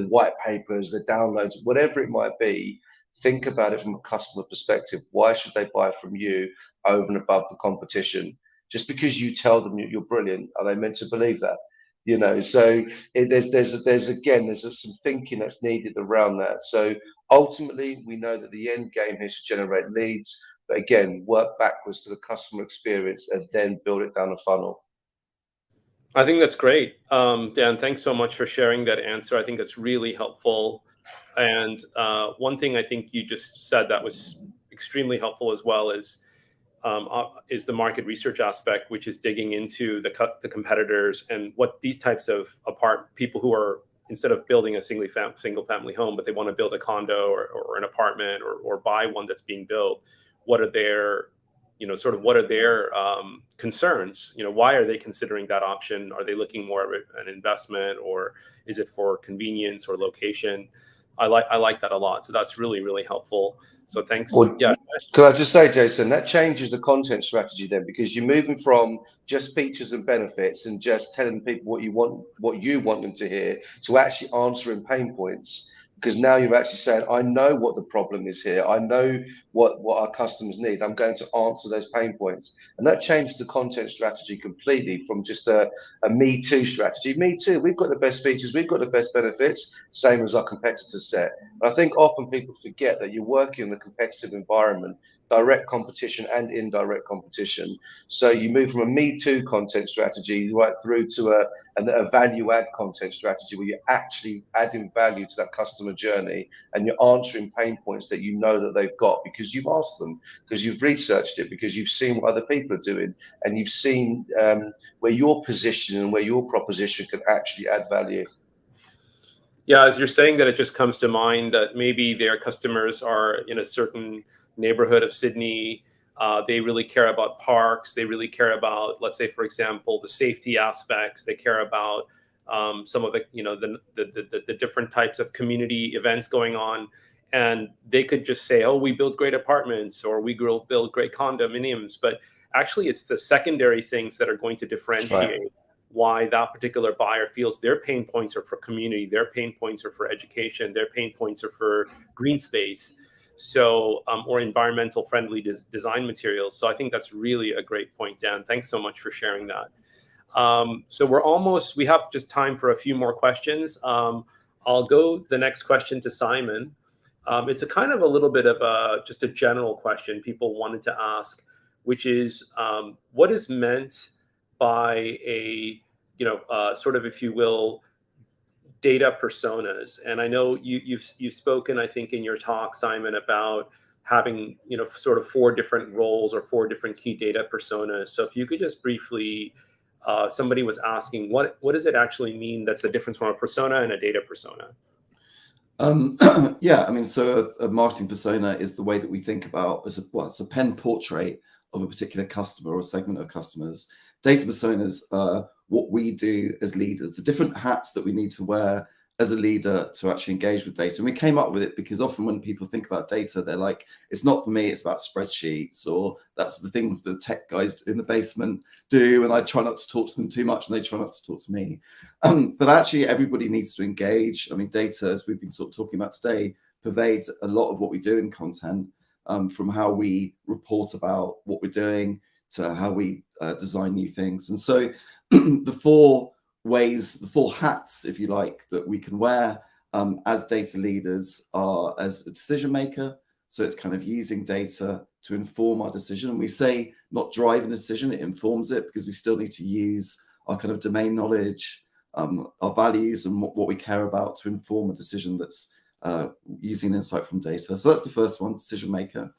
white papers, the downloads, whatever it might be. Think about it from a customer perspective. Why should they buy from you over and above the competition? Just because you tell them you're brilliant, are they meant to believe that? So there's some thinking that's needed around that. So ultimately, we know that the end game here is to generate leads, but again, work backwards to the customer experience and then build it down the funnel. I think that's great. Dan, thanks so much for sharing that answer. I think that's really helpful. And one thing I think you just said that was extremely helpful as well is the market research aspect, which is digging into the competitors and what these types of people who are, instead of building a single family home, but they want to build a condo or an apartment or buy one that's being built. What are their concerns? Why are they considering that option? Are they looking more at an investment, or is it for convenience or location? I like that a lot. So that's really, really helpful. So thanks. Well, yeah. Could I just say, Jason, that changes the content strategy then, because you're moving from just features and benefits and just telling people what you want them to hear, to actually answering pain points. Because now you're actually saying, I know what the problem is here. I know what our customers need. I'm going to answer those pain points. And that changed the content strategy completely from just a me too strategy. Me too, we've got the best features, we've got the best benefits, same as our competitors set. And I think often people forget that you're working in a competitive environment, direct competition and indirect competition. So you move from a me too content strategy right through to a value add content strategy, where you're actually adding value to that customer journey and you're answering pain points that you know that they've got because you've asked them, because you've researched it, because you've seen what other people are doing, and you've seen where your position and where your proposition can actually add value. Yeah, as you're saying that, it just comes to mind that maybe their customers are in a certain neighborhood of Sydney. They really care about parks. They really care about, let's say, for example, the safety aspects. They care about some of the different types of community events going on. And they could just say, oh, we build great apartments, or we build great condominiums. But actually, it's the secondary things that are going to differentiate why that particular buyer feels their pain points are for community, their pain points are for education, their pain points are for green space, so or environmental friendly design materials. So I think that's really a great point, Dan. Thanks so much for sharing that. So we have just time for a few more questions. I'll go the next question to Simon. It's a kind of a little bit of just a general question people wanted to ask, which is what is meant by a, sort of, if you will, data personas. And I know you've spoken, I think, in your talk, Simon, about having, sort of 4 different roles or 4 different key data personas. So if you could just briefly, somebody was asking, what does it actually mean? That's the difference from a persona and a data persona. Yeah, I mean, so a marketing persona is the way that we think about it's a pen portrait of a particular customer or a segment of customers. Data personas are what we do as leaders, the different hats that we need to wear as a leader to actually engage with data. And we came up with it because often when people think about data, they're like, it's not for me, it's about spreadsheets, or that's the things the tech guys in the basement do, and I try not to talk to them too much and they try not to talk to me. But actually everybody needs to engage. I mean, data, as we've been sort of talking about today, pervades a lot of what we do in content, from how we report about what we're doing to how we design new things. And so the 4 ways, the 4 hats, if you like, that we can wear as data leaders are as a decision maker. So it's kind of using data to inform our decision. And we say not driving a decision, it informs it, because we still need to use our kind of domain knowledge, our values, and what we care about to inform a decision that's using insight from data. So that's the first one, decision maker.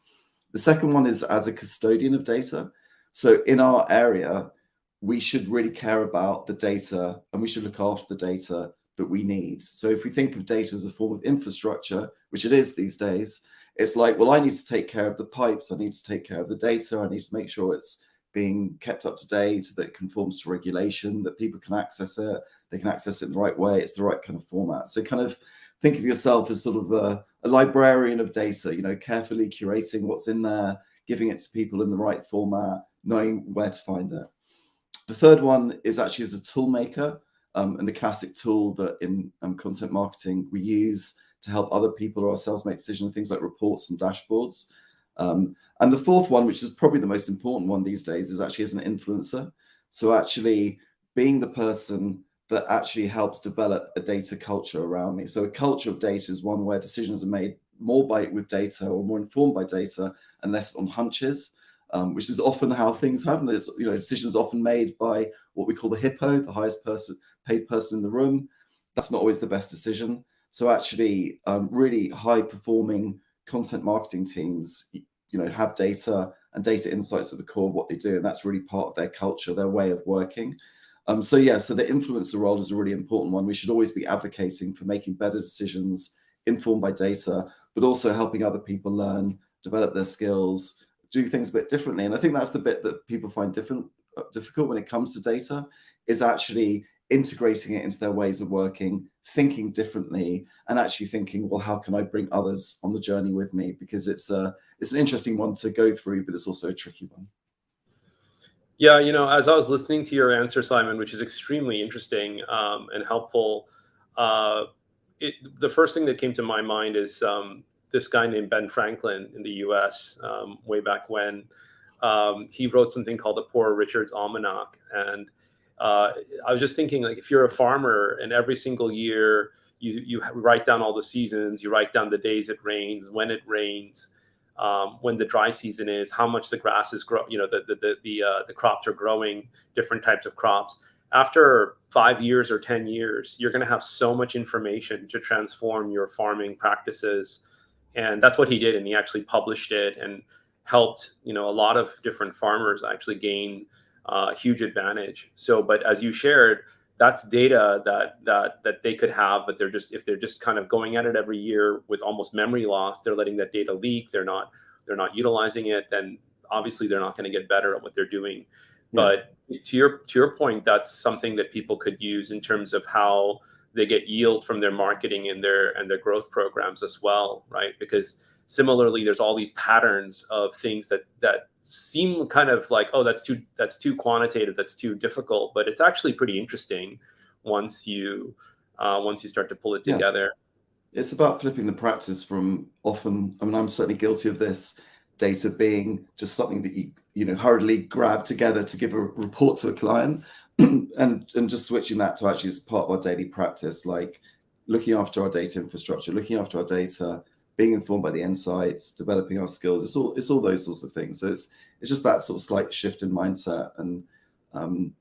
The second one is as a custodian of data. So in our area, we should really care about the data, and we should look after the data that we need. So if we think of data as a form of infrastructure, which it is these days, it's like, well, I need to take care of the pipes, I need to take care of the data, I need to make sure it's being kept up to date, that it conforms to regulation, that people can access it, they can access it in the right way, it's the right kind of format. So kind of think of yourself as sort of a librarian of data, you know, carefully curating what's in there, giving it to people in the right format, knowing where to find it. The third one is actually as a tool maker, and the classic tool that in content marketing we use to help other people or ourselves make decisions, things like reports and dashboards. And the fourth one, which is probably the most important one these days, is actually as an influencer. So actually being the person that actually helps develop a data culture around me. So a culture of data is one where decisions are made more with data, or more informed by data, and less on hunches, which is often how things happen. There's, you know, decisions often made by what we call the hippo, the highest paid person in the room. That's not always the best decision. So actually, really high performing content marketing teams, you know, have data and data insights at the core of what they do, and that's really part of their culture, their way of working. So the influencer role is a really important one. We should always be advocating for making better decisions informed by data, but also helping other people learn, develop their skills, do things a bit differently. And I think that's the bit that people find difficult when it comes to data, is actually integrating it into their ways of working, thinking differently, and actually thinking, well, how can I bring others on the journey with me? Because it's an interesting one to go through, but it's also a tricky one. Yeah, you know, as I was listening to your answer, Simon, which is extremely interesting and helpful, the first thing that came to my mind is this guy named Ben Franklin in the US way back when. He wrote something called the Poor Richard's Almanac. And I was just thinking, like, if you're a farmer and every single year you write down all the seasons, you write down the days it rains, when it rains, when the dry season is, how much the grass is grow, you know, the crops are growing, different types of crops. After 5 years or 10 years, you're going to have so much information to transform your farming practices. And that's what he did. And he actually published it and helped, you know, a lot of different farmers actually gain huge advantage. So, but as you shared, that's data that they could have, but if they're just kind of going at it every year with almost memory loss, they're letting that data leak. They're not utilizing it. Then obviously they're not going to get better at what they're doing. Yeah. But to your point, that's something that people could use in terms of how they get yield from their marketing and their growth programs as well, right? Because similarly, there's all these patterns of things that seem kind of like, oh, that's too quantitative, that's too difficult, but it's actually pretty interesting once you start to pull it together. It's about flipping the practice from often, I mean, I'm certainly guilty of this, data being just something that you know hurriedly grab together to give a report to a client, and just switching that to actually as part of our daily practice, like looking after our data infrastructure, looking after our data, being informed by the insights, developing our skills. It's all those sorts of things. So it's just that sort of slight shift in mindset, and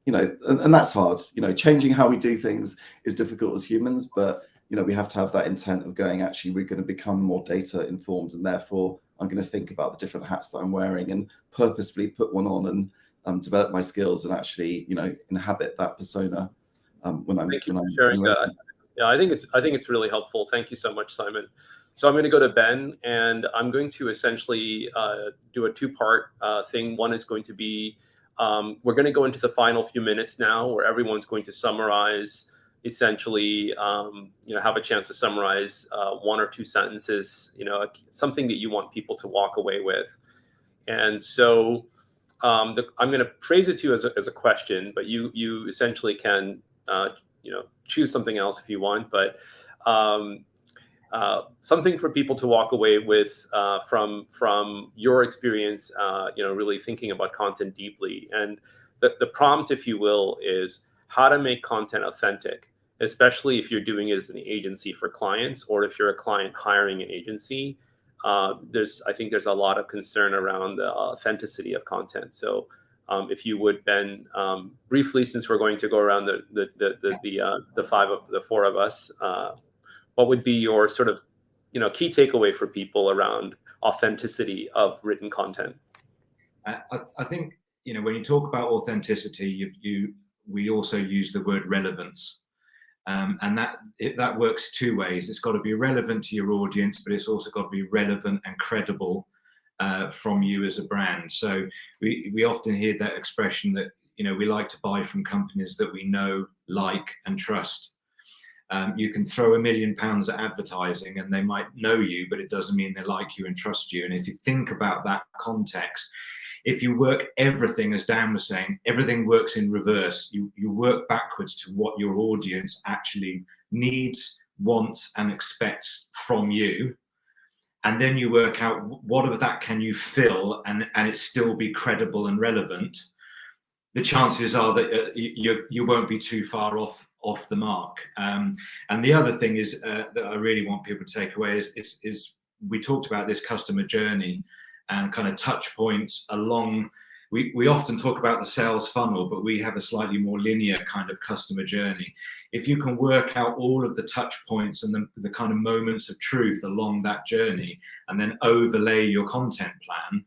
you know, and that's hard. You know, changing how we do things is difficult as humans, but you know, we have to have that intent of going, actually, we're going to become more data informed, and therefore I'm going to think about the different hats that I'm wearing and purposefully put one on and develop my skills and actually, you know, inhabit that persona when I'm. Thank you for sharing that. Yeah, I think it's really helpful. Thank you so much, Simon. So I'm going to go to Ben, and I'm going to essentially do a two-part thing. One is going to be, we're going to go into the final few minutes now, where everyone's going to summarize, essentially, you know, have a chance to summarize 1 or 2 sentences, you know, something that you want people to walk away with. And so I'm going to phrase it to you as a question, but you essentially can, you know, choose something else if you want, but something for people to walk away with from your experience, you know, really thinking about content deeply. And the prompt, if you will, is how to make content authentic, especially if you're doing it as an agency for clients, or if you're a client hiring an agency. I think there's a lot of concern around the authenticity of content. So if you would, Ben, briefly, since we're going to go around the four of us, what would be your sort of, you know, key takeaway for people around authenticity of written content? I think you know, when you talk about authenticity, we also use the word relevance. And that works two ways. It's got to be relevant to your audience, but it's also got to be relevant and credible from you as a brand. So we often hear that expression that, you know, we like to buy from companies that we know, like, and trust. You can throw £1 million at advertising and they might know you, but it doesn't mean they like you and trust you. And if you think about that context, if you work everything, as Dan was saying, everything works in reverse. You work backwards to what your audience actually needs, wants, and expects from you. And then you work out what of that can you fill and it still be credible and relevant. The chances are that you won't be too far off the mark. And the other thing is that I really want people to take away is we talked about this customer journey and kind of touch points along. We often talk about the sales funnel, but we have a slightly more linear kind of customer journey. If you can work out all of the touch points and the kind of moments of truth along that journey, and then overlay your content plan,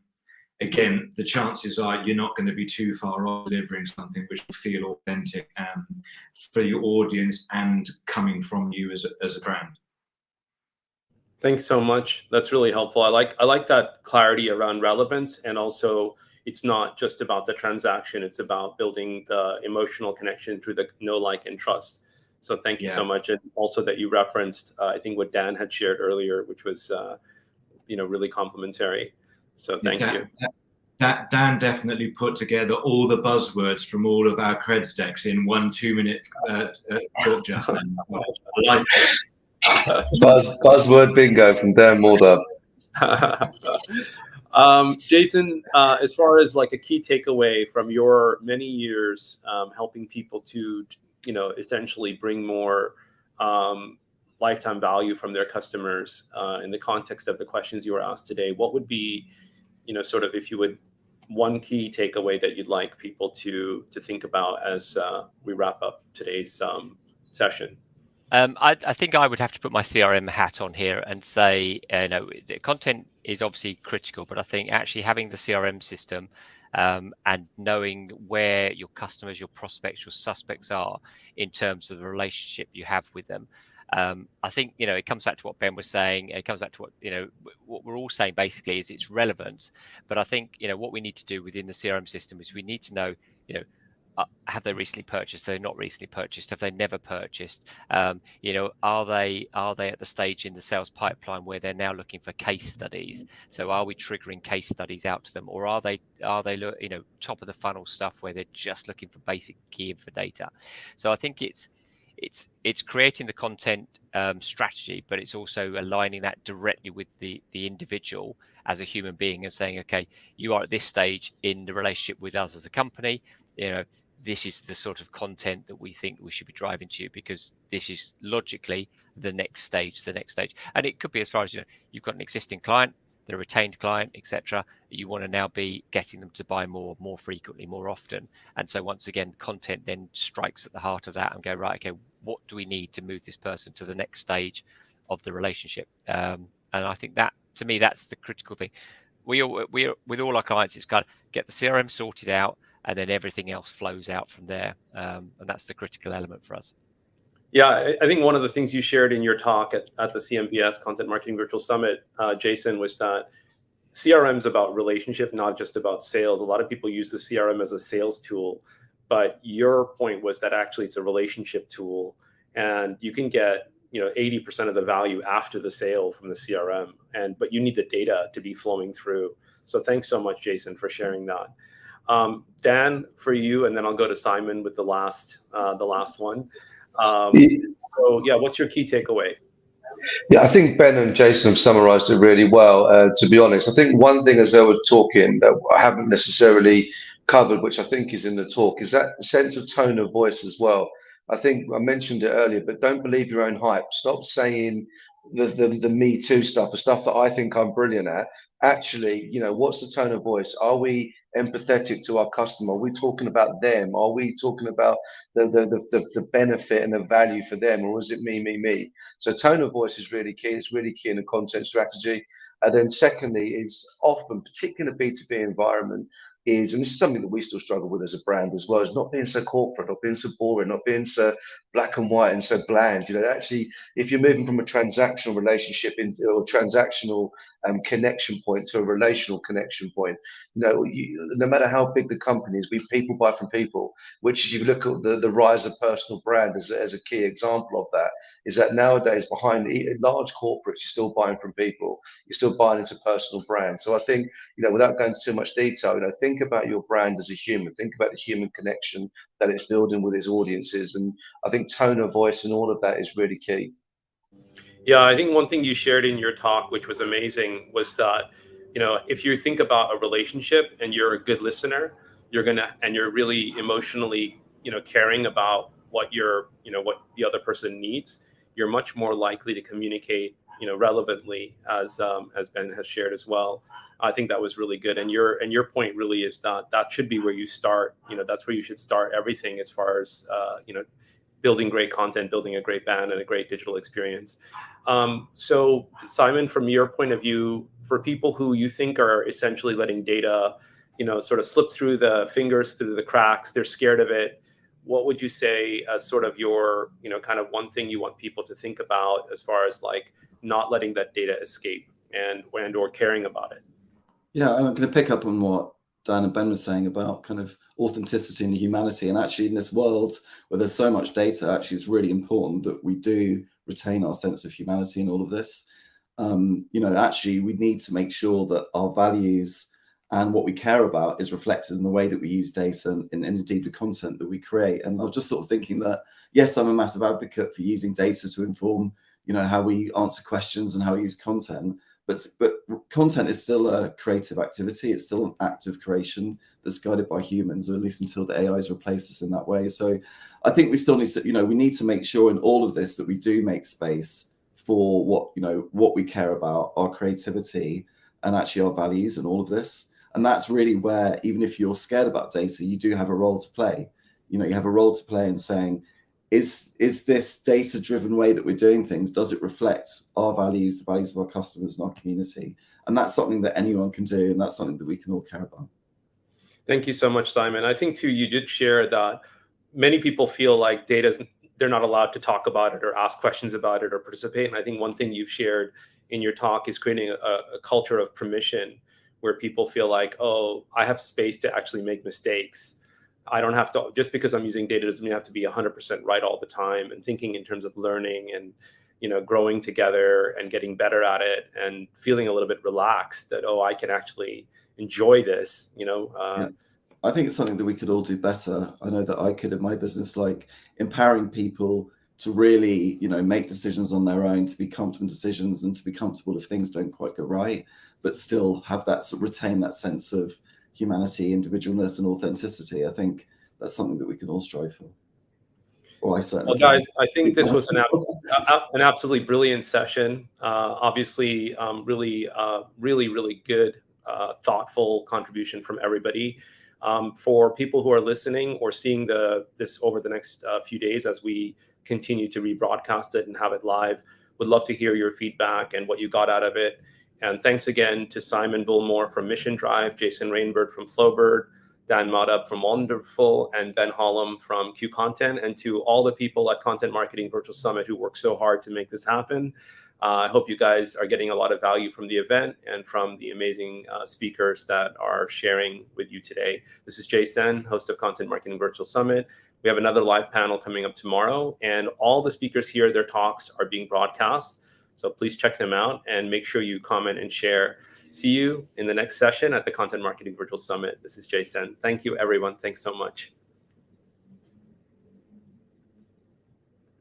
again, the chances are you're not going to be too far off delivering something which will feel authentic for your audience and coming from you as a brand. Thanks so much. That's really helpful. I like that clarity around relevance, and also it's not just about the transaction. It's about building the emotional connection through the know, like, and trust. So thank you so much. And also that you referenced, I think what Dan had shared earlier, which was, really complimentary. So thank you. Dan definitely put together all the buzzwords from all of our creds decks in 1 2-minute talk just then. I like it. Buzzword bingo from Dan Maudhub. Jason, as far as like a key takeaway from your many years helping people to, essentially bring more lifetime value from their customers in the context of the questions you were asked today, what would be, sort of, if you would, one key takeaway that you'd like people to think about as we wrap up today's session? I think I would have to put my CRM hat on here and say, the content is obviously critical, but I think actually having the CRM system and knowing where your customers, your prospects, your suspects are in terms of the relationship you have with them. I think, it comes back to what Ben was saying. It comes back to what we're all saying basically is it's relevant. But I think, what we need to do within the CRM system is we need to know, have they recently purchased? Have they not recently purchased? Have they never purchased? Are they at the stage in the sales pipeline where they're now looking for case studies? So are we triggering case studies out to them, or are they top of the funnel stuff where they're just looking for basic key info data? So I think it's creating the content strategy, but it's also aligning that directly with the individual as a human being and saying, okay, you are at this stage in the relationship with us as a company. This is the sort of content that we think we should be driving to, because this is logically the next stage. And it could be as far as, you've got an existing client, they're a retained client, etc. You want to now be getting them to buy more frequently, more often. And so once again, content then strikes at the heart of that and go, right, okay, what do we need to move this person to the next stage of the relationship? And I think that, to me, that's the critical thing. We with all our clients, it's got to get the CRM sorted out, and then everything else flows out from there. And that's the critical element for us. Yeah, I think one of the things you shared in your talk at the CMVS Content Marketing Virtual Summit, Jason, was that CRM is about relationship, not just about sales. A lot of people use the CRM as a sales tool, but your point was that actually it's a relationship tool, and you can get 80% of the value after the sale from the CRM, but you need the data to be flowing through. So thanks so much, Jason, for sharing that. Dan, for you, and then I'll go to Simon with the last one. So yeah, what's your key takeaway? Yeah, I think Ben and Jason have summarized it really well, to be honest. I think one thing as they were talking that I haven't necessarily covered, which I think is in the talk, is that sense of tone of voice as well. I think I mentioned it earlier, but don't believe your own hype. Stop saying the Me Too stuff, the stuff that I think I'm brilliant at. Actually, what's the tone of voice? Are we empathetic to our customer? Are we talking about them? Are we talking about the benefit and the value for them, or is it me? So tone of voice is really key. It's really key in a content strategy. And then secondly, is often, particularly in a B2B environment, is, and this is something that we still struggle with as a brand as well, is not being so corporate, not being so boring, not being so black and white and so bland. You know, actually, if you're moving from a transactional relationship into a transactional connection point to a relational connection point, you know, no matter how big the company is, people buy from people, which, if you look at the rise of personal brand as a key example of that, is that nowadays behind large corporates, you're still buying from people, you're still buying into personal brands. So I think, you know, without going into too much detail, you know, think about your brand as a human, think about the human connection that it's building with its audiences. And I think tone of voice and all of that is really key. Yeah, I think one thing you shared in your talk, which was amazing, was that, you know, if you think about a relationship and you're a good listener, and you're really emotionally, you know, caring about what what the other person needs, you're much more likely to communicate, you know, relevantly, as Ben has shared as well. I think that was really good. And your point really is that should be where you start. You know, that's where you should start everything as far as, you know, building great content, building a great band and a great digital experience. So Simon, from your point of view, for people who you think are essentially letting data, you know, sort of slip through the fingers, through the cracks, they're scared of it, what would you say as sort of your, you know, kind of one thing you want people to think about as far as like not letting that data escape and or caring about it? Yeah, I'm going to pick up on what Dan and Ben were saying about kind of authenticity and humanity. And actually, in this world where there's so much data, actually, it's really important that we do retain our sense of humanity in all of this. You know, actually, we need to make sure that our values and what we care about is reflected in the way that we use data and indeed the content that we create. And I was just sort of thinking that, yes, I'm a massive advocate for using data to inform, you know, how we answer questions and how we use content. But content is still a creative activity. It's still an act of creation that's guided by humans, or at least until the AIs replace us in that way. So I think we still need to, you know, we need to make sure in all of this that we do make space for what, you know, what we care about, our creativity, and actually our values and all of this. And that's really where, even if you're scared about data, you do have a role to play. You know, you have a role to play in saying, is this data-driven way that we're doing things, does it reflect our values, the values of our customers and our community? And that's something that anyone can do, and that's something that we can all care about. Thank you so much, Simon. I think, too, you did share that many people feel like they're not allowed to talk about it or ask questions about it or participate. And I think one thing you've shared in your talk is creating a culture of permission where people feel like, oh, I have space to actually make mistakes. I don't have to, just because I'm using data doesn't mean I have to be 100% right all the time, and thinking in terms of learning and, you know, growing together and getting better at it and feeling a little bit relaxed that, oh, I can actually enjoy this, you know. Yeah. I think it's something that we could all do better. I know that I could in my business, like empowering people to really, you know, make decisions on their own, to be comfortable in decisions and to be comfortable if things don't quite go right, but still have that, retain that sense of humanity, individualness, and authenticity. I think that's something that we can all strive for. Well, guys, I think this was an absolutely brilliant session. Obviously, really good, thoughtful contribution from everybody. For people who are listening or seeing this over the next few days as we continue to rebroadcast it and have it live, would love to hear your feedback and what you got out of it. And thanks again to Simon Bullmore from Mission Drive, Jay Sen Rainbird from Flowbird, Dan Maudhub from Wonderful, and Ben Hollom from Q Content, and to all the people at Content Marketing Virtual Summit who worked so hard to make this happen. I hope you guys are getting a lot of value from the event and from the amazing speakers that are sharing with you today. This is Jay Sen, host of Content Marketing Virtual Summit. We have another live panel coming up tomorrow, and all the speakers here, their talks are being broadcast. So please check them out and make sure you comment and share. See you in the next session at the Content Marketing Virtual Summit. This is Jay Sen. Thank you, everyone. Thanks so much.